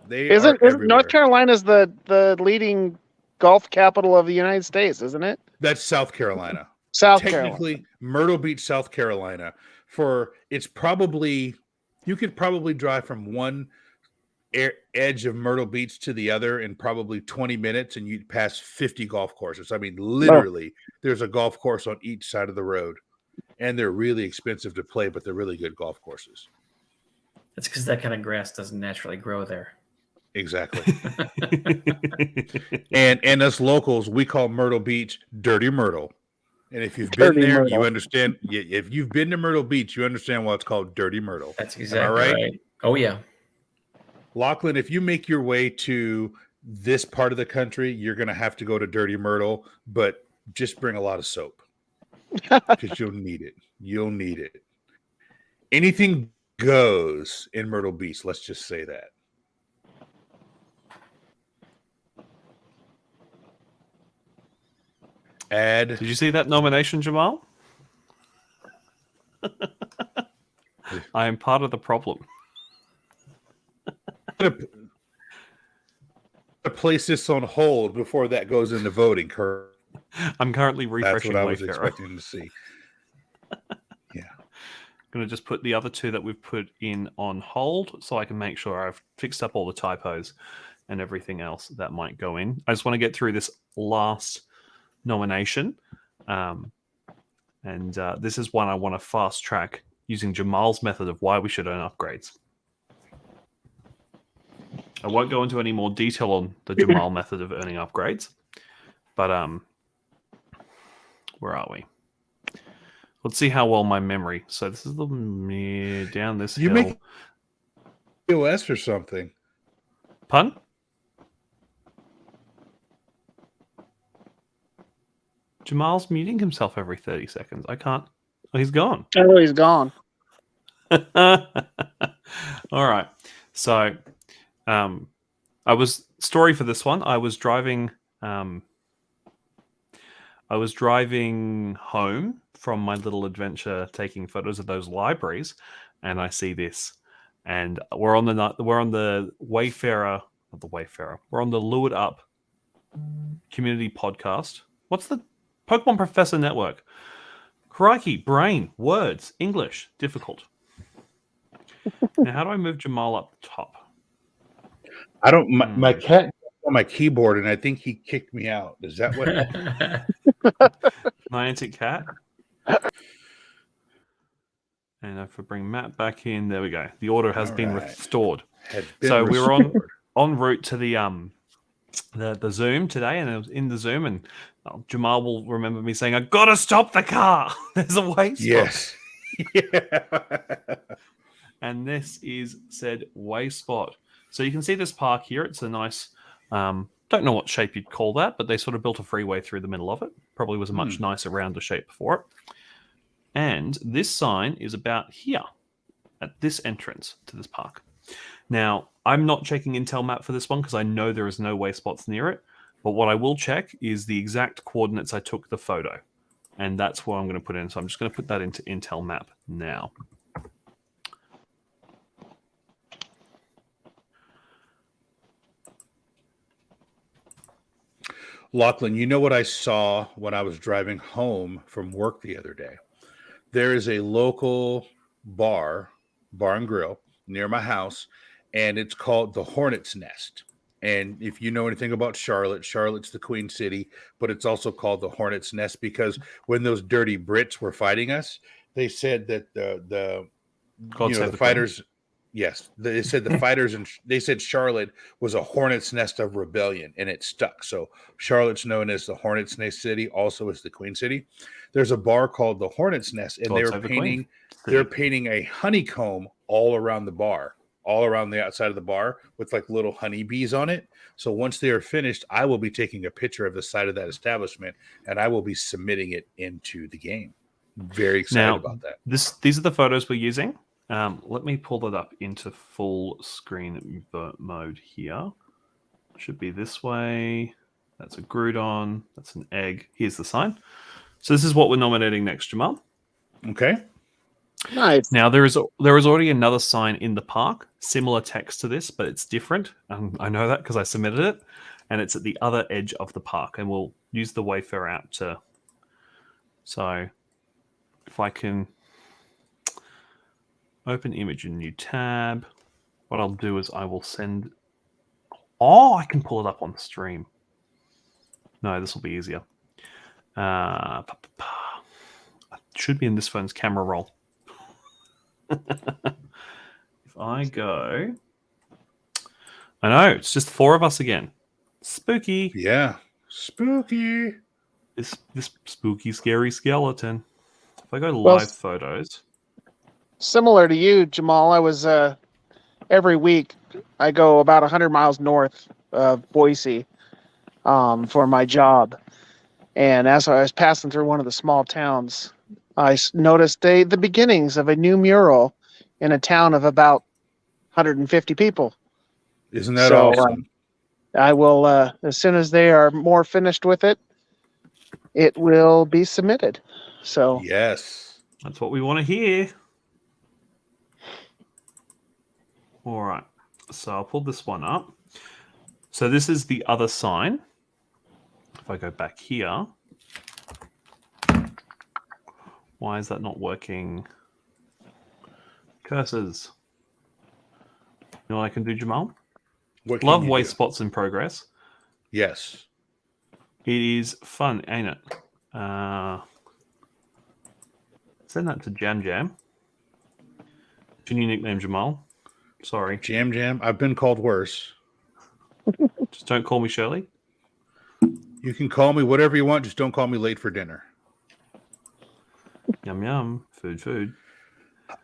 Isn't North Carolina's the leading golf capital of the United States, isn't it? That's South Carolina. Technically, Carolina. Myrtle Beach, South Carolina. You could probably drive from one edge of Myrtle Beach to the other in probably 20 minutes, and you'd pass 50 golf courses. I mean, literally, there's a golf course on each side of the road, and they're really expensive to play, but they're really good golf courses. That's because that kind of grass doesn't naturally grow there. Exactly. and us locals, we call Myrtle Beach Dirty Myrtle. And if you've been there, you understand. If you've been to Myrtle Beach, you understand why it's called Dirty Myrtle. That's exactly right. Oh, yeah. Lachlan, if you make your way to this part of the country, you're going to have to go to Dirty Myrtle, but just bring a lot of soap because you'll need it. You'll need it. Anything goes in Myrtle Beach. Let's just say that. Did you see that nomination, Jamal? I am part of the problem. I'm going to place this on hold before that goes into voting, Kurt. I'm currently refreshing. That's what I was expecting to see. Yeah. I'm going to just put the other two that we've put in on hold so I can make sure I've fixed up all the typos and everything else that might go in. I just want to get through this last nomination. This is one I want to fast track using Jamal's method of why we should earn upgrades. I won't go into any more detail on the Jamal method of earning upgrades, but where are we? Let's see how well my memory. So this is the down this hill. Make POS or something. Pun? Jamal's muting himself every 30 seconds. I can't. Oh, he's gone. Oh, he's gone. All right. So, story for this one. I was driving home from my little adventure, taking photos of those libraries, and I see this. And we're on the Wayfarer, not the Wayfarer. We're on the Lured Up community podcast. What's the Pokemon Professor Network? Crikey, brain, words, English, difficult. Now, how do I move Jamal up top? I don't. My cat on my keyboard, and I think he kicked me out. Is that what? Niantic cat. And if I bring Matt back in, there we go. The order has been restored. So we were en route to the Zoom today, and it was in the Zoom, and Jamal will remember me saying, "I gotta stop the car. There's a way stop." Yes. Yeah. And this is said way spot. So you can see this park here. It's a nice, don't know what shape you'd call that, but they sort of built a freeway through the middle of it. Probably was a much nicer, rounder shape for it. And this sign is about here at this entrance to this park. Now, I'm not checking Intel map for this one because I know there is no way spots near it. But what I will check is the exact coordinates I took the photo. And that's what I'm going to put in. So I'm just going to put that into Intel map now. Lachlan, you know what I saw when I was driving home from work the other day? There is a local bar and grill near my house, and it's called the Hornet's Nest. And if you know anything about Charlotte, Charlotte's the Queen City, but it's also called the Hornet's Nest because when those dirty Brits were fighting us, they said that the fighters, yes, they said the fighters, and they said Charlotte was a hornet's nest of rebellion, and it stuck. So Charlotte's known as the Hornet's Nest City, also as the Queen City. There's a bar called the Hornet's Nest, and they're painting a honeycomb all around the bar, all around the outside of the bar with like little honeybees on it. So once they are finished, I will be taking a picture of the side of that establishment, and I will be submitting it into the game. Very excited about that. These are the photos we're using. Let me pull that up into full screen mode here. Should be this way. That's a Groudon. That's an egg. Here's the sign. So this is what we're nominating next, Jamal. Okay. Nice. Now there is already another sign in the park, similar text to this, but it's different. I know that because I submitted it, and it's at the other edge of the park. And we'll use the Wayfarer app to. So if I can. Open image in new tab. What I'll do is I will send... Oh, I can pull it up on the stream. No, this will be easier. It should be in this phone's camera roll. If I go... I know, it's just 4 of us again. Spooky. Yeah, spooky. This spooky, scary skeleton. If I go to live photos... Similar to you, Jamal, I was every week I go about 100 miles north of Boise for my job. And as I was passing through one of the small towns, I noticed the beginnings of a new mural in a town of about 150 people. Isn't that awesome? I will, as soon as they are more finished with it, it will be submitted. So yes, that's what we want to hear. All right, so I'll pull this one up. So this is the other sign. If I go back here, why is that not working? Curses. You know what I can do, Jamal? Love Wayspotters in progress. Yes. It is fun, ain't it? Send that to Jam Jam. What's your new nickname, Jamal? Sorry. Jam. I've been called worse. Just don't call me Shirley. You can call me whatever you want. Just don't call me late for dinner. Yum, yum. Food.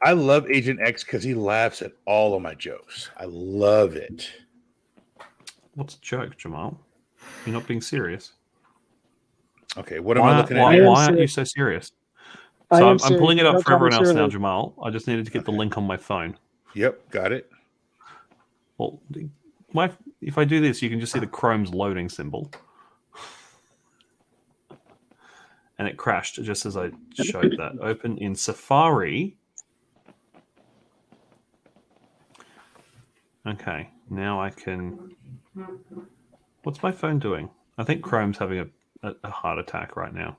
I love Agent X because he laughs at all of my jokes. I love it. What's a joke, Jamal? You're not being serious. Okay, what am I looking at? Why aren't you so serious? So I'm pulling it up for everyone else now, Jamal. I just needed to get the link on my phone. Yep, got it. Well, if I do this, you can just see the Chrome's loading symbol. And it crashed just as I showed that. Open in Safari. Okay, now I can... What's my phone doing? I think Chrome's having a heart attack right now.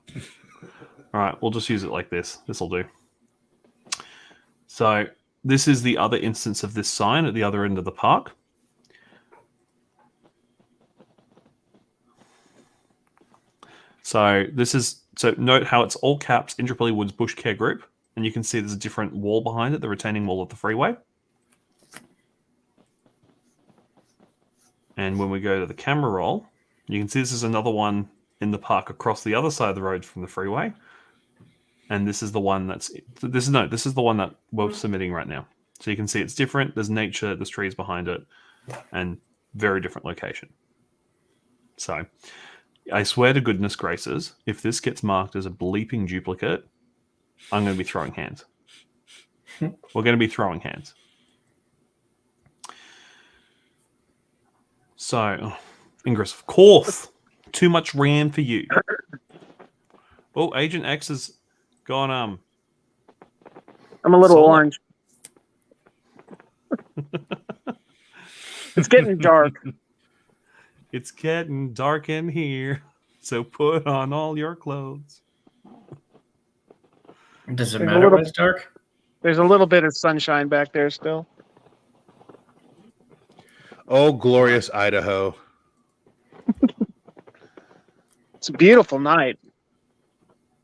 All right, we'll just use it like this. This will do. So this is the other instance of this sign at the other end of the park. So note how it's all caps, Intrapoli Woods Bush Care Group, and you can see there's a different wall behind it, the retaining wall of the freeway. And when we go to the camera roll, you can see this is another one in the park across the other side of the road from the freeway. And this is the one this is the one that we're submitting right now. So you can see it's different. There's nature, there's trees behind it, and very different location. So I swear to goodness gracious, if this gets marked as a bleeping duplicate, I'm going to be throwing hands. We're going to be throwing hands. So, Ingress, of course, too much RAM for you. Oh, Agent X has gone. I'm a little Solar. orange. It's getting dark. It's getting dark in here, so put on all your clothes. Does it There's a matter little- when it's dark? There's a little bit of sunshine back there still. Oh, glorious Idaho. It's a beautiful night.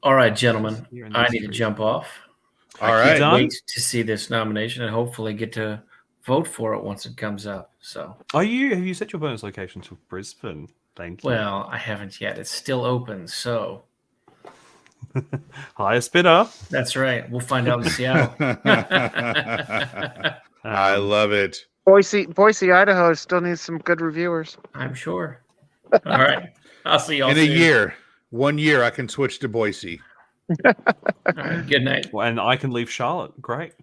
All right, gentlemen. Here in I this need to street. jump off. All I right. can't Done? wait to see this nomination and hopefully get to vote for it once it comes up. So, Have you set your bonus location to Brisbane? Thank you. well, I haven't yet. It's still open. So, Highest bidder. that's right. We'll find out in Seattle. I love it. Boise, Idaho still needs some good reviewers. I'm sure. All right. I'll see y'all In a soon. year, 1 year, I can switch to Boise. All right. Good night. Well, and I can leave Charlotte. Great.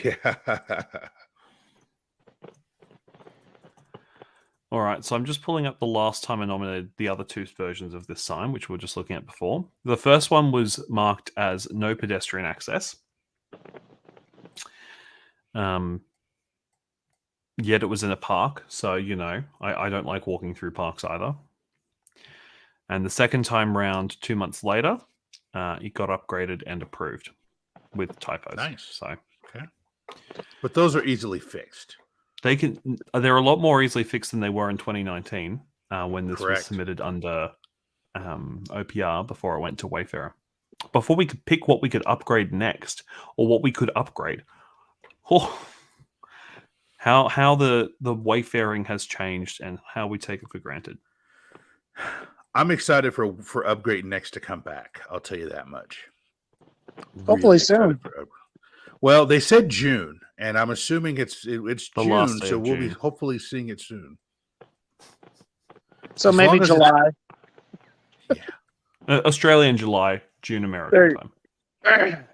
Yeah. All right, so I'm just pulling up the last time I nominated the other two versions of this sign, which we were just looking at before. The first one was marked as no pedestrian access. Yet it was in a park, so, you know, I don't like walking through parks either. And the second time round, 2 months later, it got upgraded and approved with typos. Nice. So But those are easily fixed. they're a lot more easily fixed than they were in 2019 when this Correct. was submitted under OPR before it went to Wayfarer. Before we could pick what we could upgrade next or what we could upgrade. Oh, how the wayfaring has changed and how we take it for granted. I'm excited for Upgrade Next to come back. I'll tell you that much. Hopefully excited soon. for Well, they said June, and I'm assuming it's The last June, day so of we'll be June. hopefully seeing it soon. So As maybe long as July. Australian July, June American time.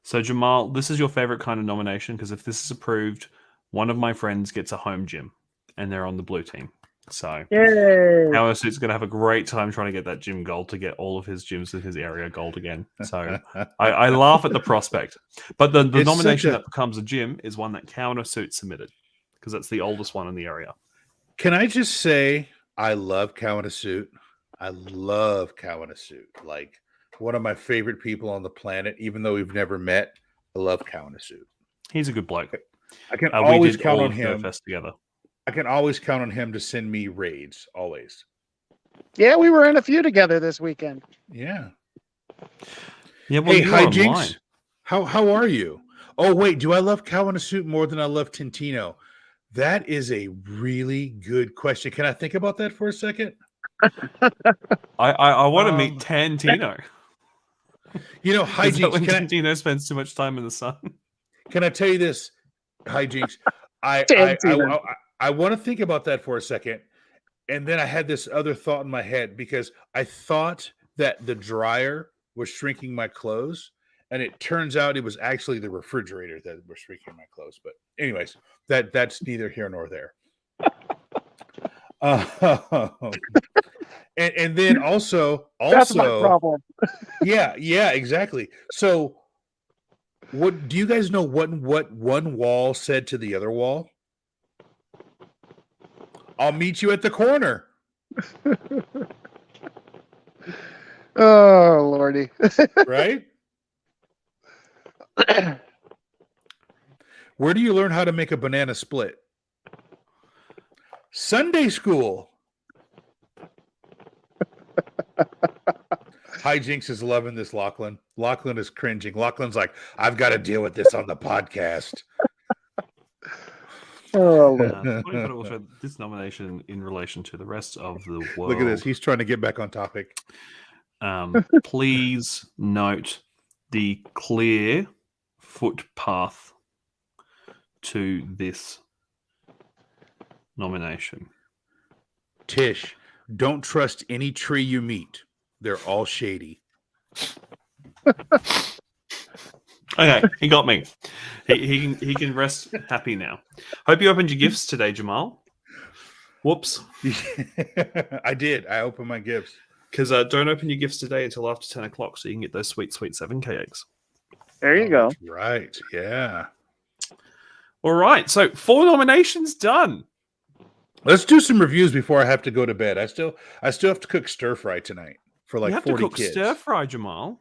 So Jamal, this is your favorite kind of nomination because if this is approved, one of my friends gets a home gym and they're on the blue team. So Yay! Howasuit's going to have a great time trying to get that gym gold to get all of his gyms in his area gold again. So I laugh at the prospect. But the It's nomination such a- that becomes a gym is one that Howasuit submitted because that's the oldest one in the area. Can I just say I love Kawanasuit? I love Kawanasuit. Like one of my favorite people on the planet, even though we've never met. I love Kawanasuit. He's a good bloke. I can We always did count all on of him. Fest together. I can always count on him to send me raids. Always. Yeah, we were in a few together this weekend. Yeah. Yeah, well, Hey, you were online. hijinks. How are you? Oh wait, do I love Kawanasuit more than I love Tintino? That is a really good question. Can I think about that for a second? I want to meet Tantino. You know, Is that hijinks. when Tantino spends too much time in the sun? Can I tell you this? Hijinks. Tantino. I want to think about that for a second. And then I had this other thought in my head because I thought that the dryer was shrinking my clothes. And it turns out it was actually the refrigerator that was shrinking my clothes. But anyways, that's neither here nor there. And then also That's my problem. yeah, exactly. So what do you guys know what one wall said to the other wall? I'll meet you at the corner. Oh, Lordy. Right? Where do you learn how to make a banana split? Sunday school. Hijinks is loving this, Lachlan. Lachlan is cringing. Lachlan's like, I've got to deal with this on the podcast. Oh, Lord. Funny thought also this nomination in relation to the rest of the world. Look at this. He's trying to get back on topic. Please note the clear footpath to this nomination. Tish, don't trust any tree you meet. They're all shady. Okay, he got me. He can rest happy now. Hope you opened your gifts today, Jamal. Whoops. I did. I opened my gifts. Because don't open your gifts today until after 10 o'clock so you can get those sweet 7K eggs. There you go. That's right. Yeah. All right. So 4 nominations done. Let's do some reviews before I have to go to bed. I still have to cook stir fry tonight for like you have 40 to cook kids. stir fry, Jamal.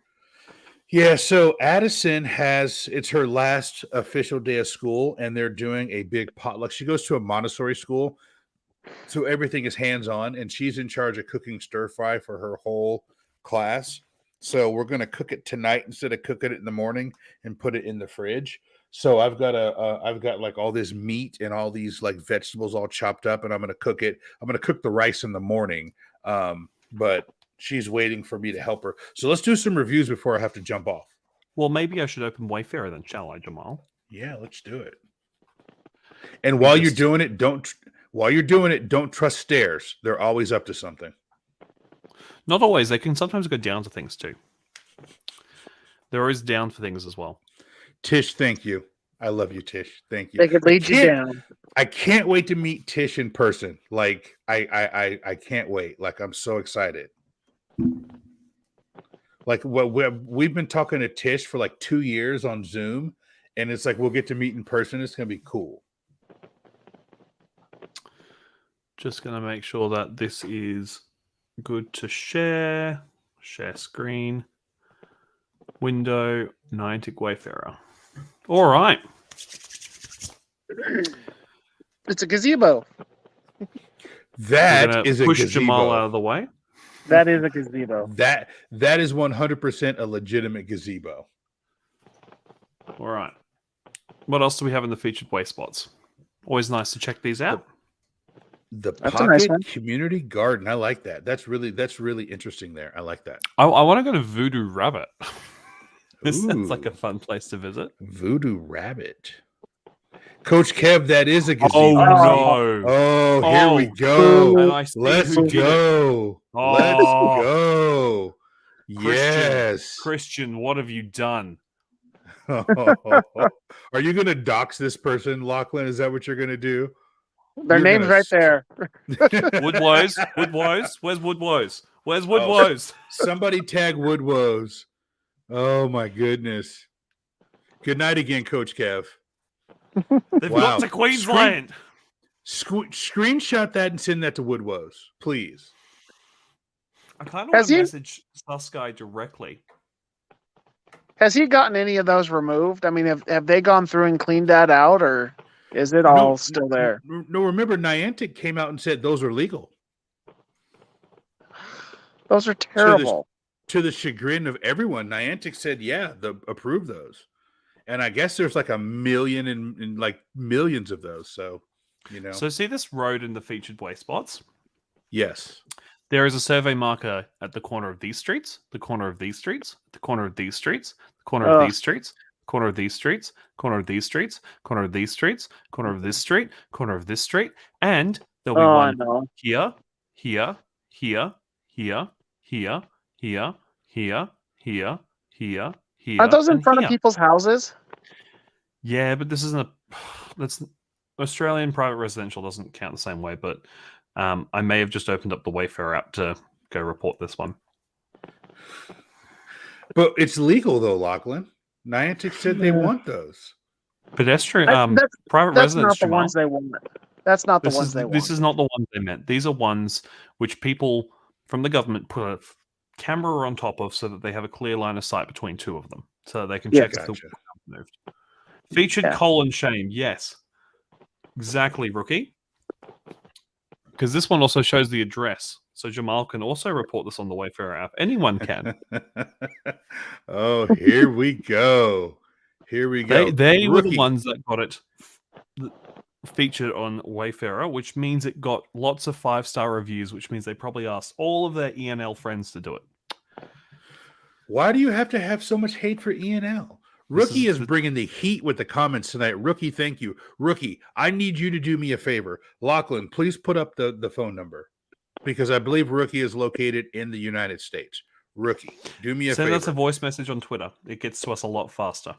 Yeah, so Addison it's her last official day of school, and they're doing a big potluck. She goes to a Montessori school, so everything is hands-on, and she's in charge of cooking stir fry for her whole class. So we're going to cook it tonight instead of cooking it in the morning and put it in the fridge. So I've got like all this meat and all these like vegetables all chopped up, and I'm going to cook it. I'm going to cook the rice in the morning, but she's waiting for me to help her. So let's do some reviews before I have to jump off. Well, maybe I should open Wayfarer then, shall I, Jamal? Yeah, let's do it. And while you're doing it, don't trust stairs. They're always up to something. Not always. They can sometimes go down to things too. They're always down for things as well. Tish, thank you. I love you, Tish. Thank you. They could lead you down. I can't wait to meet Tish in person. Like I can't wait. Like I'm so excited. Like we've been talking to Tish for like 2 years on Zoom, and it's like we'll get to meet in person. It's gonna be cool. Just gonna make sure that this is good to share. Share screen. Window, Niantic Wayfarer. All right. It's a gazebo. That is a push gazebo. Jamal out of the way. That is a gazebo. That is 100% a legitimate gazebo. All right. What else do we have in the featured waste spots? Always nice to check these out. The That's a nice Pocket one. Community Garden. I like that. That's really interesting there. I like that. I want to go to Voodoo Rabbit. This sounds like Ooh. a fun place to visit. Voodoo Rabbit. Coach Kev, that is a gazebo. Oh, no. Oh, here Oh, we go. and I see Let's who did it. go. Oh. Let's go. Yes. Christian, what have you done? Are you going to dox this person, Lachlan? Is that what you're going to do? Their You're name's gonna right there. Woodwose? Where's Woodwose? Where's Woodwose? Somebody tag Woodwose. Oh, my goodness. Good night again, Coach Kev. They've Wow. got to Queensland. Screenshot that and send that to Woodwose, please. I kind of Has want to he- message Sus Guy directly. Has he gotten any of those removed? I mean, have they gone through and cleaned that out, or is it all still there? No, remember, Niantic came out and said those are legal. Those are terrible. To the chagrin of everyone, Niantic said, yeah, approve those. And I guess there's like a million and like millions of those. So, you know. So see this road in the featured waste spots? Yes. There is a survey marker at the corner of these streets, the corner of these streets, the corner of these streets, the corner of these streets, corner of these streets, corner of these streets, corner of these streets, corner of this street, corner of this street, and there'll be one No. here, here, here, here, here, here, here, here, here, here. Aren't those in and front of here. people's houses? Yeah, but this isn't that's Australian private residential doesn't count the same way, but I may have just opened up the Wayfarer app to go report this one. But it's legal though, Lachlan. Niantic said they want those. Pedestrian That's private That's residence. not the Jamal. ones they want. That's not the This ones is they want. this is not the ones they meant. These are ones which people from the government put a camera on top of so that they have a clear line of sight between two of them, so they can Yeah. check if the Gotcha. moved. Featured Yeah. colon shame. Yes, exactly, rookie. Because this one also shows the address, so Jamal can also report this on the Wayfarer app. Anyone can. Oh, here we go. Here we go. They were the Rookie. ones that got it featured on Wayfarer, which means it got lots of 5-star reviews, which means they probably asked all of their ENL friends to do it. Why do you have to have so much hate for ENL? Rookie is bringing the heat with the comments tonight. Rookie, thank you. Rookie, I need you to do me a favor. Lachlan, please put up the phone number because I believe Rookie is located in the United States. Rookie, do me a Send favor. us a voice message on Twitter. It gets to us a lot faster.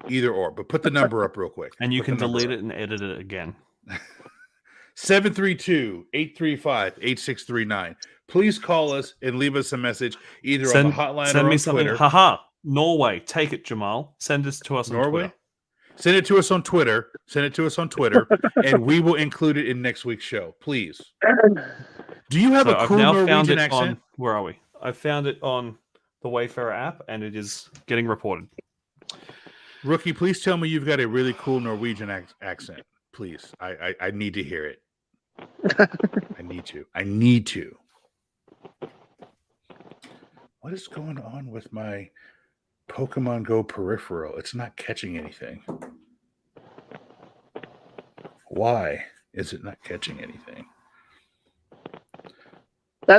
Either or, but put the number up real quick. And you Put can the number delete up. it and edit it again. 732-835-8639. Please call us and leave us a message either on the hotline send or me on something. Twitter. Haha. Norway. Take it, Jamal. Send this to us on Norway? Twitter. Send it to us on Twitter. Send it to us on Twitter, and we will include it in next week's show. Please. Do you have a cool Norwegian accent? Where are we? I found it on the Wayfarer app, and it is getting reported. Rookie, please tell me you've got a really cool Norwegian accent. Please. I need to hear it. I need to. What is going on with my Pokemon Go peripheral? It's not catching anything. Why is it not catching anything?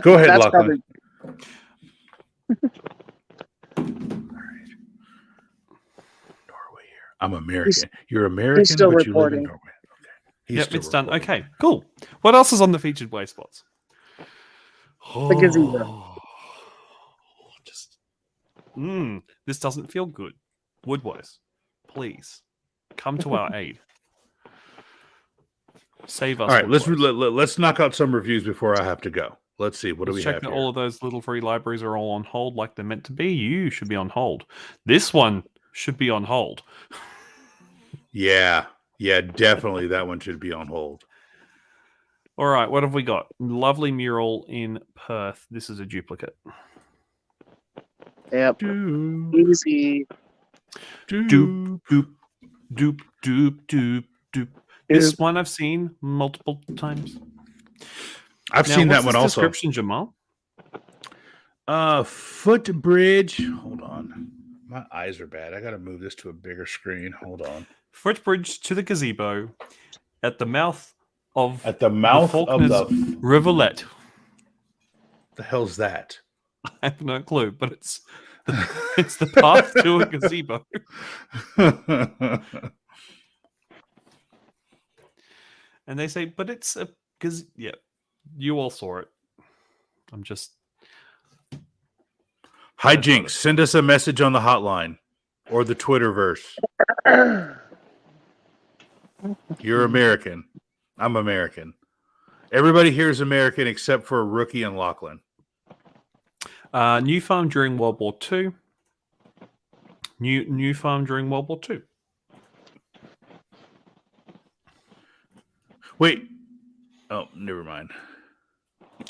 Go ahead, Lachlan. Norway here. I'm American. You're American, still but you live in reporting. Norway. Okay. Yep, it's done. Okay, cool. What else is on the featured way spots? The gazebo. This doesn't feel good. Woodwise, please come to our aid. Save us. All right, Woodwise. let's knock out some reviews before I have to go. Let's see. What do we check have that here? all of those little free libraries are all on hold like they're meant to be. You should be on hold. This one should be on hold. Yeah, definitely. That one should be on hold. All right, what have we got? Lovely mural in Perth. This is a duplicate. Yep. Easy. Doop, doop, doop, doop, doop, doop. This one I've seen multiple times. I've seen that one also. Description, Jamal? Footbridge. Hold on. My eyes are bad. I got to move this to a bigger screen. Hold on. Footbridge to the gazebo at the mouth of of the rivulet. The hell's that? I have no clue, but it's the path to a gazebo. And they say, but it's a yeah. You all saw it. I'm just Hijinks. Send us a message on the hotline or the Twitterverse. You're American. I'm American. Everybody here is American except for Rookie and Lachlan. New farm during World War II. New farm during World War II. Wait. Oh, never mind.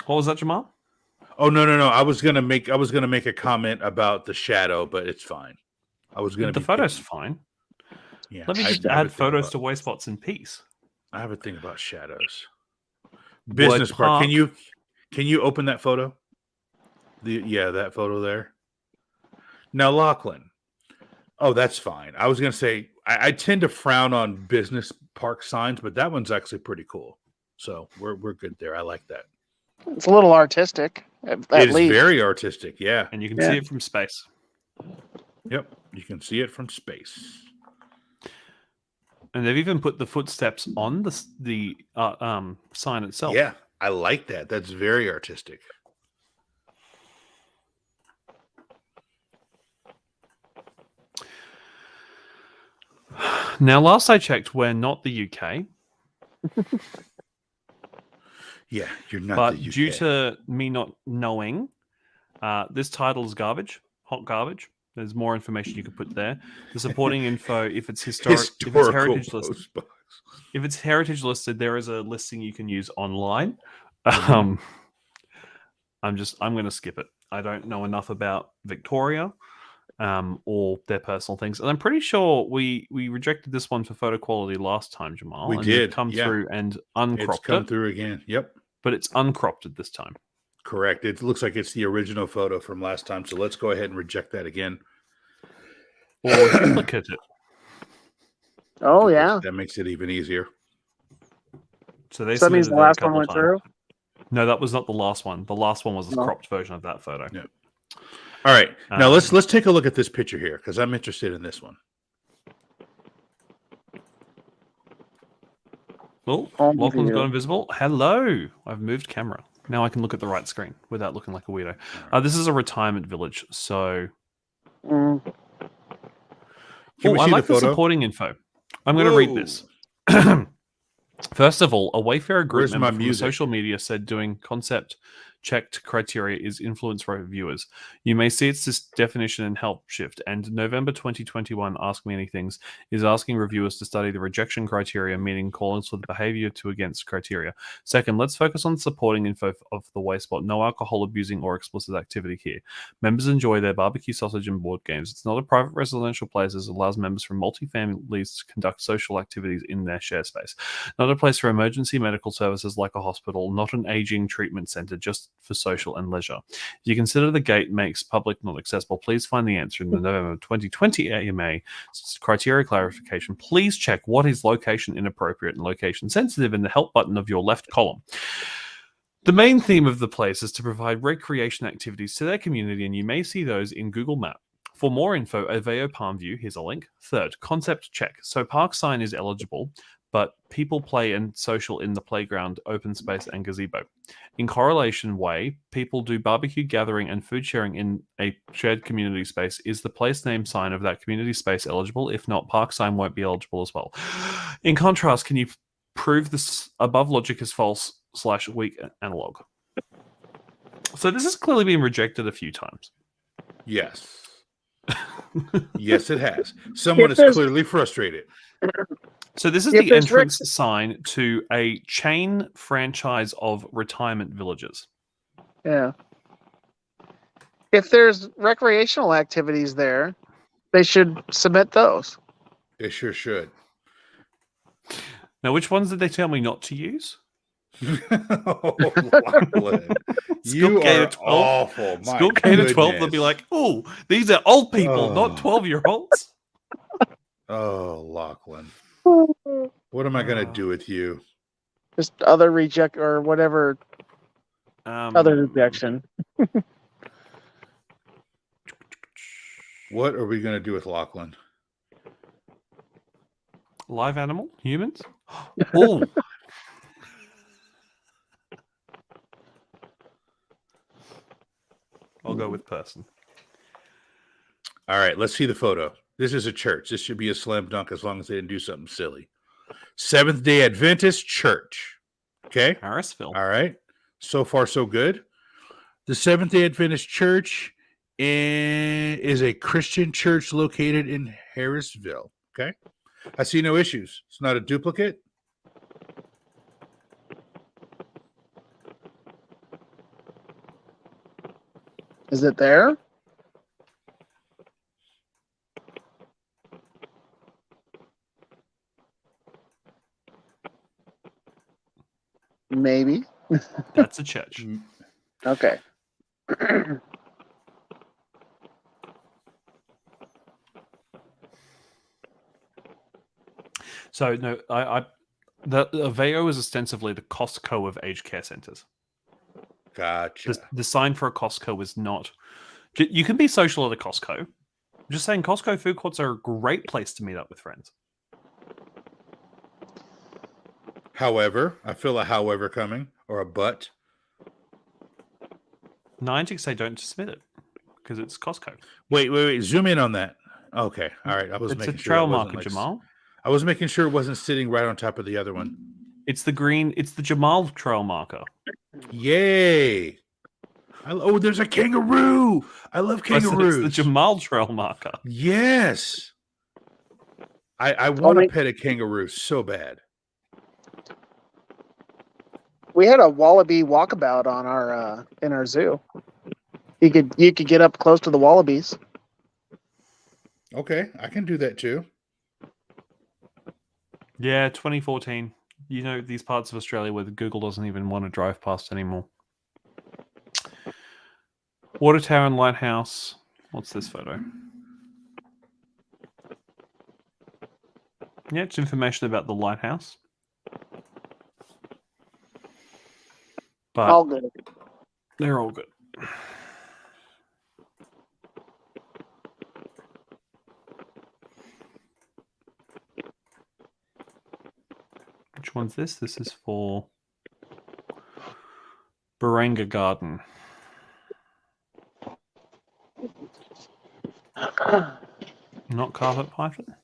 What was that, Jamal? Oh no! I was gonna make a comment about the shadow, but it's fine. I was gonna. The photo's fine. Yeah. Let me just add photos to Wayspots in peace. I have a thing about shadows. Business Park. Can you open that photo? That photo there. Now, Lachlan. Oh, that's fine. I was gonna say I tend to frown on business park signs, but that one's actually pretty cool. So we're good there. I like that. It's a little artistic. At least. It's very artistic, yeah. And you can see it from space. Yep, you can see it from space. And they've even put the footsteps on the sign itself. Yeah, I like that. That's very artistic. Now, last I checked, we're not the UK. Yeah, you're not. But the UK. due to me not knowing, this title is garbage, hot garbage. There's more information you could put there. The supporting info, if it's if it's heritage listed, if it's heritage listed, there is a listing you can use online. I'm going to skip it. I don't know enough about Victoria or their personal things, and I'm pretty sure we rejected this one for photo quality last time, Jamal. We and did come through and uncropped it's come through again. Yep, but it's uncropped this time. Correct. It looks like it's the original photo from last time, so let's go ahead and reject that again. Or duplicate it. Oh, yeah. That makes it even easier. So that means the last one went through? No, that was not the last one. The last one was a cropped version of that photo. Yeah. All right. Now let's take a look at this picture here because I'm interested in this one. Oh, Lachlan's gone invisible. Hello. I've moved camera. Now I can look at the right screen without looking like a weirdo. This is a retirement village, so... Mm. Can we I see like the photo? supporting info. I'm going to read this. First of all, a Wayfarer group Where's my member from a music? social media said doing concept checked criteria is influence for viewers. You may see its definition in Help Shift, and November 2021 Ask Me Anythings is asking reviewers to study the rejection criteria, meaning calls for the behavior to against criteria. Second, let's focus on supporting info of the Wayspot. No alcohol abusing or explicit activity here. Members enjoy their barbecue sausage and board games. It's not a private residential place as it allows members from multi-families to conduct social activities in their share space. Not a place for emergency medical services like a hospital, not an aging treatment center, just for social and leisure. If you consider the gate makes public not accessible, please find the answer in the November 2020 AMA criteria clarification. Please check what is location inappropriate and location sensitive in the help button of your left column. The main theme of the place is to provide recreation activities to their community, and you may see those in Google Maps. For more info, Aveo Palmview, here's a link. Third, concept check. So park sign is eligible, but people play and social in the playground, open space, and gazebo. In correlation way, people do barbecue gathering and food sharing in a shared community space. Is the place name sign of that community space eligible? If not, park sign won't be eligible as well. In contrast, can you prove this above logic is false / weak analog? So this has clearly been rejected a few times. Yes. Yes, it has. Someone is clearly frustrated. So this is the entrance sign to a chain franchise of retirement villages. Yeah. If there's recreational activities there, they should submit those. They sure should. Now, which ones did they tell me not to use? Oh, Lachlan, you are awful. School K to 12, they'll be like, oh, these are old people, not 12-year-olds. Oh, Lachlan. What am I going to do with you? Just other reject or whatever. Other rejection. What are we going to do with Lachlan? Live animal? Humans? Oh. I'll go with person. All right, let's see the photo. This is a church. This should be a slam dunk as long as they didn't do something silly. Seventh-day Adventist Church. Okay? Harrisville. All right. So far, so good. The Seventh-day Adventist Church is a Christian church located in Harrisville. Okay? I see no issues. It's not a duplicate. Is it there? Maybe. That's a church. Okay. So no, the Aveo is ostensibly the Costco of aged care centers. Gotcha. The sign for a Costco is not. You can be social at a Costco. I'm just saying, Costco food courts are a great place to meet up with friends. However, I feel a however coming or a but. Niantic say don't submit it because it's Costco. Wait. Zoom in on that. Okay. All right. It's a trail marker, Jamal. I was making sure it wasn't sitting right on top of the other one. It's the green. It's the Jamal trail marker. Yay. There's a kangaroo. I love kangaroos. It's the Jamal trail marker. Yes. I want to pet a kangaroo so bad. We had a wallaby walkabout on our in our zoo. You could get up close to the wallabies. Okay, I can do that too. Yeah, 2014. You know, these parts of Australia where Google doesn't even want to drive past anymore. Water tower and lighthouse. What's this photo? Yeah, it's information about the lighthouse. But all good. They're all good. Which one's this? This is for Baranga Garden. Not carpet python.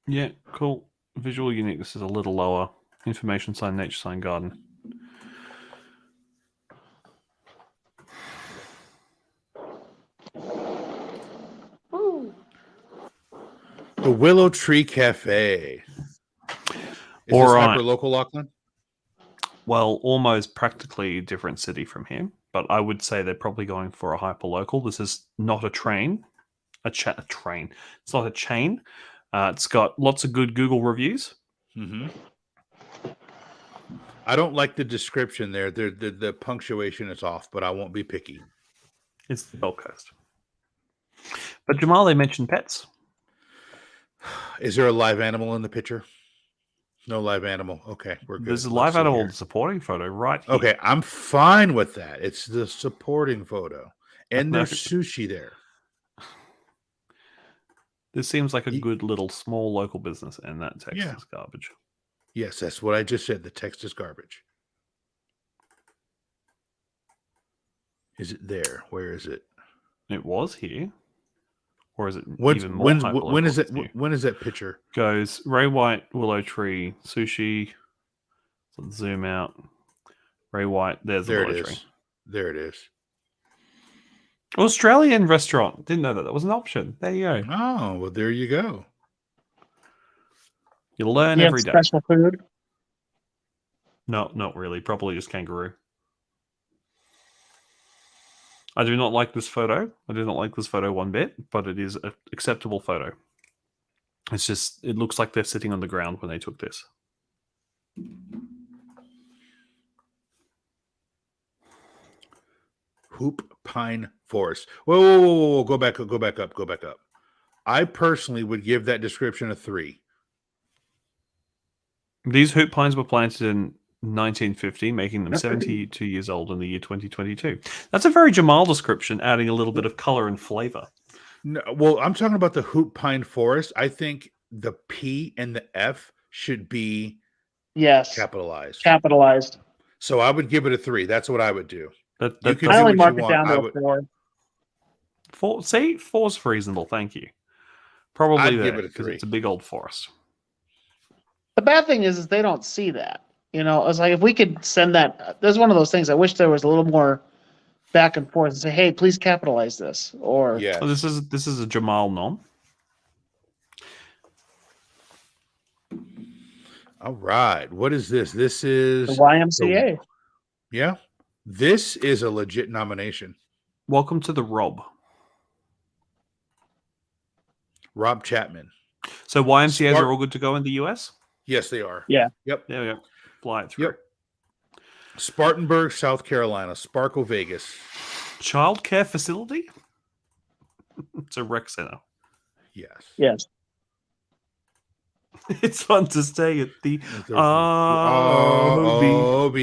Yeah, cool. Visual uniqueness is a little lower. Information sign, nature sign, garden. The Willow Tree Cafe. Is All this right. hyper local, Lachlan? Well, almost practically a different city from here, but I would say they're probably going for a hyper local. This is not a train, a train. It's not a chain. It's got lots of good Google reviews. Mm-hmm. I don't like the description there. The punctuation is off, but I won't be picky. It's the Gold Coast. But Jamal, they mentioned pets. Is there a live animal in the picture? No live animal. Okay, we're good. There's a live animal supporting photo right here. Okay, I'm fine with that. It's the supporting photo. And there's sushi there. This seems like a good little small local business, and that text is garbage. Yes, that's what I just said. The text is garbage. Is it there? Where is it? It was here. Or is it even more when is it? When is that picture? Goes Ray White, Willow Tree, sushi. Let's zoom out. Ray White, there's the Willow Tree. There it is. Australian restaurant. Didn't know that was an option. There you go. Oh, well, there you go. You learn every day. Special food? No, not really. Probably just kangaroo. I do not like this photo. I do not like this photo one bit, but it is an acceptable photo. It's just, it looks like they're sitting on the ground when they took this. Hoop Pine Forest. Whoa. Go back up. I personally would give that description a 3. These hoop pines were planted in 1950, making them 72 years old in the year 2022. That's a very Jamal description, adding a little bit of color and flavor. No, well, I'm talking about the Hoop Pine Forest. I think the P and the F should be capitalized. So I would give it a 3. That's what I would do. I only mark it down to a 4. 4. See, 4's reasonable. Thank you. Probably I'd give it a 3. It's a big old forest. The bad thing is they don't see that. You know, it's like if we could send that. There's one of those things. I wish there was a little more back and forth and say, "Hey, please capitalize this." Or yeah, this is a Jamal nom. All right, what is this? This is the YMCA. Yeah, this is a legit nomination. Welcome to the Rob Chapman. So YMCAs are all good to go in the US? Yes, they are. Yeah. Yep. There we go. Fly it through. Yep. Spartanburg, South Carolina. Sparkle, Vegas. Childcare facility? It's a rec center. Yes. It's fun to stay at the OB.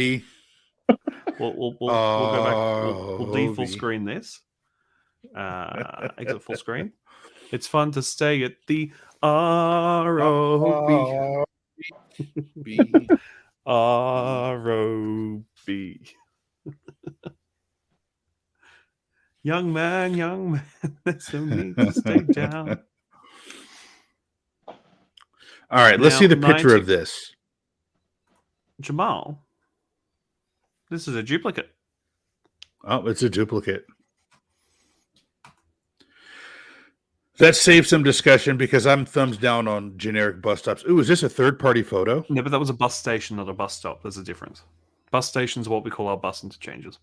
We'll go back. We'll default screen this. Exit full screen. It's fun to stay at the ROB. ROB. Young man, there's no need to stay down. All right, let's see the picture of this. Jamal, this is a duplicate. Oh, it's a duplicate. That saves some discussion because I'm thumbs down on generic bus stops. Ooh, is this a third-party photo? No, but that was a bus station, not a bus stop. There's a difference. Bus stations are what we call our bus interchanges.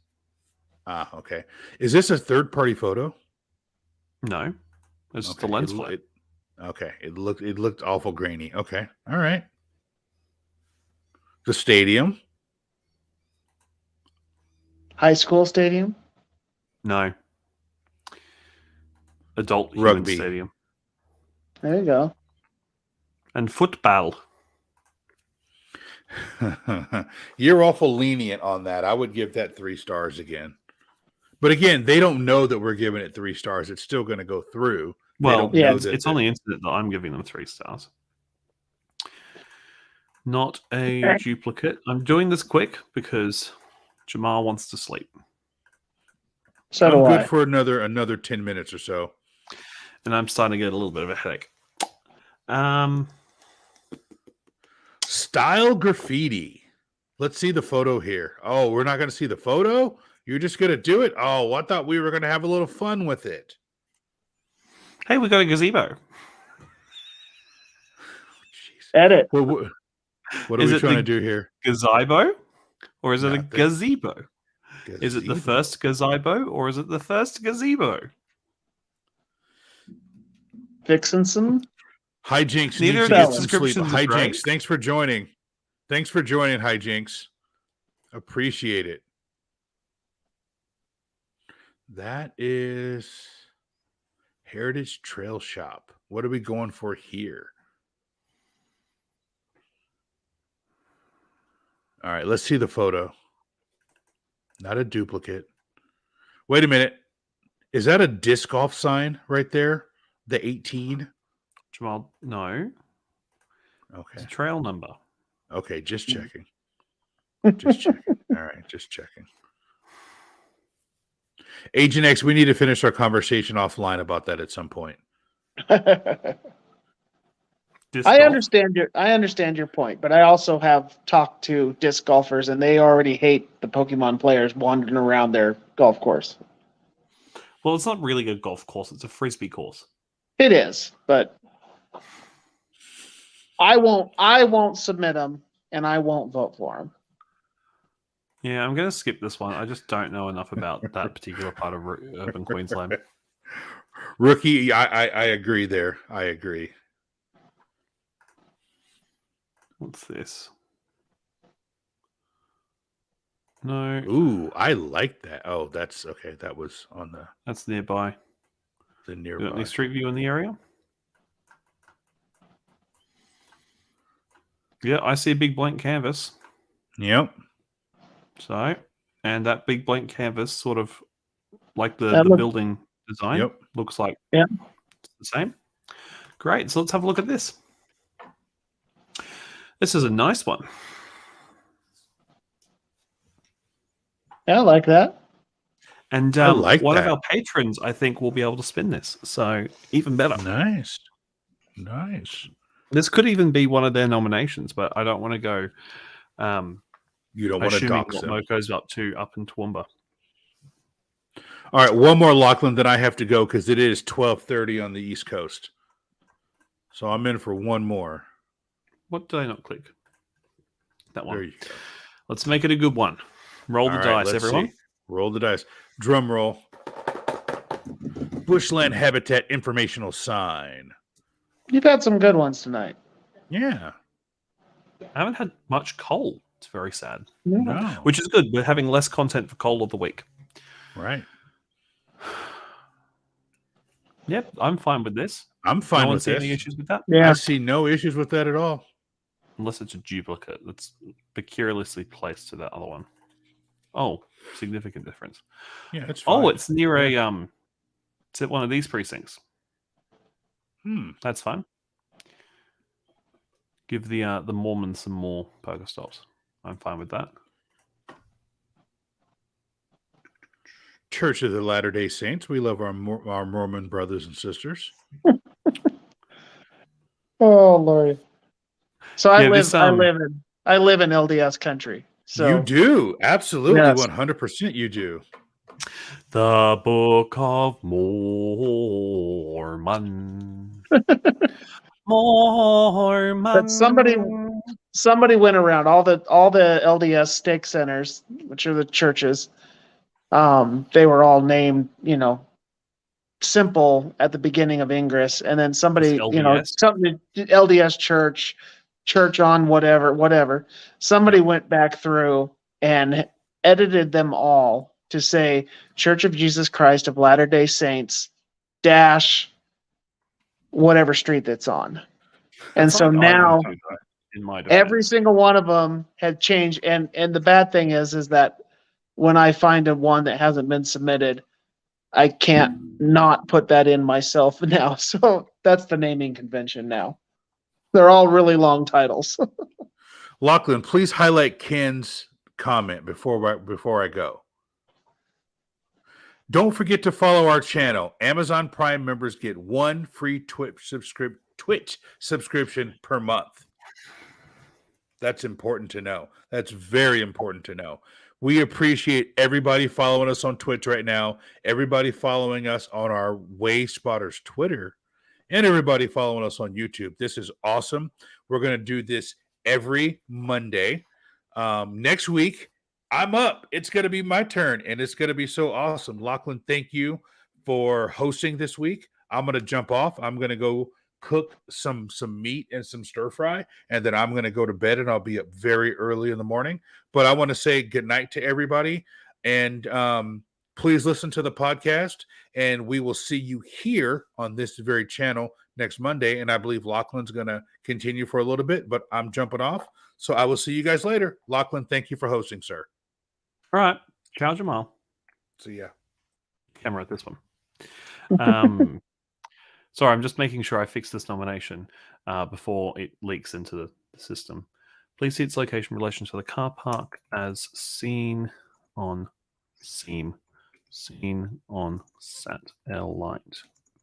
Ah, okay. Is this a third-party photo? No, it's just a lens flare. Okay, it looked awful grainy. Okay, all right. The stadium. High school stadium? No. Adult Rugby stadium. There you go. And football. You're awful lenient on that. I would give that 3 stars again. But again, they don't know that we're giving it 3 stars. It's still going to go through. Well, yeah, it's on the internet that I'm giving them 3 stars. Not a duplicate. I'm doing this quick because Jamal wants to sleep. So I'm do good I. for another 10 minutes or so. And I'm starting to get a little bit of a headache. Style graffiti. Let's see the photo here. Oh, we're not going to see the photo? You're just going to do it? Oh, I thought we were going to have a little fun with it. Hey, we got a gazebo. Edit. What are we trying to do here? Gazebo? Or is it a Nothing. gazebo? Is it the Gazebo. first gazebo or is it the first gazebo? Fixing some. Hijinks Neither needs of to these get some sleep. descriptions are great. Hijinks, thanks for joining. Thanks for joining, Hijinks. Appreciate it. That is Heritage Trail Shop. What are we going for here? All right, let's see the photo. Not a duplicate. Wait a minute. Is that a disc golf sign right there? The 18? Jamal, no. It's Okay. a trail number. Okay, just checking. Just checking. All right, just checking. Agent X, we need to finish our conversation offline about that at some point. Disc I golf? understand your point, but I also have talked to disc golfers, and they already hate the Pokemon players wandering around their golf course. Well, it's not really a golf course. It's a frisbee course. It is, but I won't submit them, and I won't vote for them. Yeah, I'm going to skip this one. I just don't know enough about that particular part of urban Queensland. Rookie, I agree there. I agree. What's this? No, Ooh, I like that. Oh, that's okay. That was on that's nearby. the You got nearby. any street view in the area? Yeah, I see a big blank canvas. Yep. So, and that big blank canvas, sort of like the That look- building design, Yep. looks like Yeah. it's the same. Great. So let's have a look at this. This is a nice one. Yeah, I like that. And I like one that. of our patrons, I think, will be able to spin this. So even better. Nice. Nice. This could even be one of their nominations, but I don't want to go You don't want to assuming dox what them. Moko's up in Toowoomba. All right, one more, Lachlan, then I have to go because it is 12:30 on the East Coast. So I'm in for one more. What did I not click? That one. There you go. Let's make it a good one. Roll the All right, dice, let's everyone. see. Roll the dice. Drum roll. Bushland Habitat Informational Sign. You've had some good ones tonight. Yeah. I haven't had much coal. It's very sad. No. Which is good. We're having less content for coal of the week. Right. Yep, I'm fine with this. I'm fine No one with see this. any issues with that? I Yeah. see no issues with that at all. Unless it's a duplicate that's peculiarly placed to that other one. Oh, significant difference. Yeah, it's fine. Oh, it's near a it's at one of these precincts. That's fine. Give the Mormons some more Pokestops. I'm fine with that. Church of the Latter-day Saints. We love our Mormon brothers and sisters. Oh Lord. So I Yeah, live this, I live in LDS country. So You do. Absolutely. Yes. 100% you do. The Book of Mormon. Mormon. But somebody went around all the LDS stake centers, which are the churches. They were all named, simple at the beginning of Ingress, and then somebody, Just LDS? something LDS church on whatever. Somebody went back through and edited them all to say Church of Jesus Christ of Latter-day Saints dash whatever street that's on. And That's so like I now would do that, in my defense. every single one of them had changed. And the bad thing is that when I find one that hasn't been submitted, I can't not put that in myself now. So that's the naming convention now. They're all really long titles. Lachlan, please highlight Ken's comment before I go. Don't forget to follow our channel. Amazon Prime members get 1 free Twitch subscription per month. That's important to know. That's very important to know. We appreciate everybody following us on Twitch right now, everybody following us on our Wayspotters Twitter, and everybody following us on YouTube. This is awesome. We're going to do this every Monday. Next week, I'm up. It's going to be my turn, and it's going to be so awesome. Lachlan, thank you for hosting this week. I'm going to jump off. I'm going to go cook some meat and some stir fry, and then I'm going to go to bed, and I'll be up very early in the morning. But I want to say good night to everybody, and please listen to the podcast, and we will see you here on this very channel next Monday. And I believe Lachlan's going to continue for a little bit, but I'm jumping off, so I will see you guys later. Lachlan, thank you for hosting, sir. All right. Ciao, Jamal. See ya. Camera at this one. Sorry, I'm just making sure I fix this nomination before it leaks into the system. Please see its location in relation to the car park as seen on satellite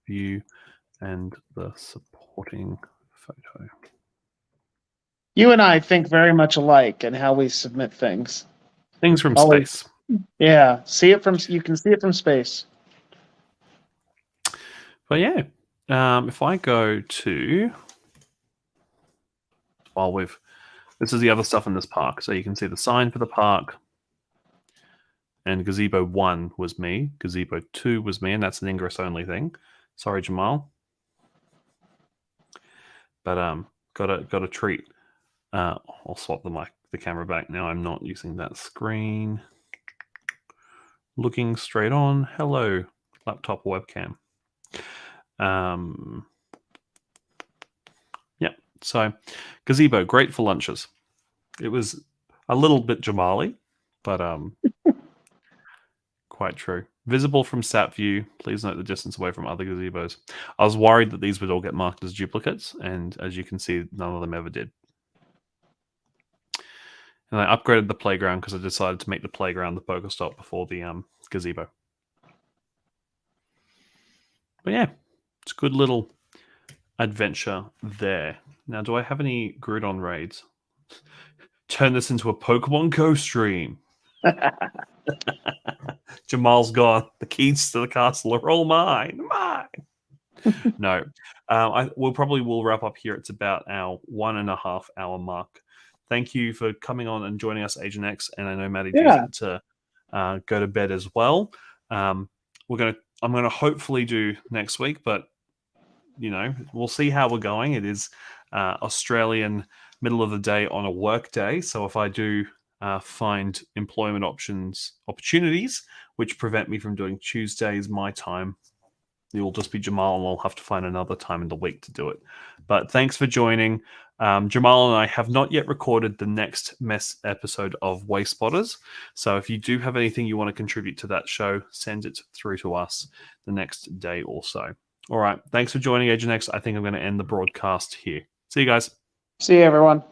view and the supporting photo. You and I think very much alike in how we submit things. Things from Always. space. Yeah, you can see it from space. But yeah, if I go to this is the other stuff in this park. So you can see the sign for the park. And Gazebo 1 was me. Gazebo 2 was me, and that's an ingress only thing. Sorry, Jamal. But got a treat. I'll swap the camera back now. I'm not using that screen. Looking straight on. Hello, laptop webcam. Yeah. So, Gazebo, great for lunches. It was a little bit Jamali, but quite true. Visible from sat view. Please note the distance away from other gazebos. I was worried that these would all get marked as duplicates, and as you can see, none of them ever did. And I upgraded the playground because I decided to make the playground the Pokestop before the gazebo. But yeah, it's a good little adventure there. Now, do I have any Groudon raids? Turn this into a Pokemon Go stream. Jamal's gone. The keys to the castle are all mine. No. We'll wrap up here. It's about our 1.5 hour mark. Thank you for coming on and joining us, Agent X. And I know Maddie needs to go to bed as well. I'm gonna hopefully do next week, but we'll see how we're going. It is Australian middle of the day on a work day, so if I do find employment opportunities which prevent me from doing Tuesdays my time, it will just be Jamal, and I'll have to find another time in the week to do it. But thanks for joining. Jamal and I have not yet recorded the next episode of Wayspotters, so if you do have anything you want to contribute to that show, send it through to us the next day or so. All right, thanks for joining, Agent X. I think I'm going to end the broadcast here. See you guys. See you, everyone.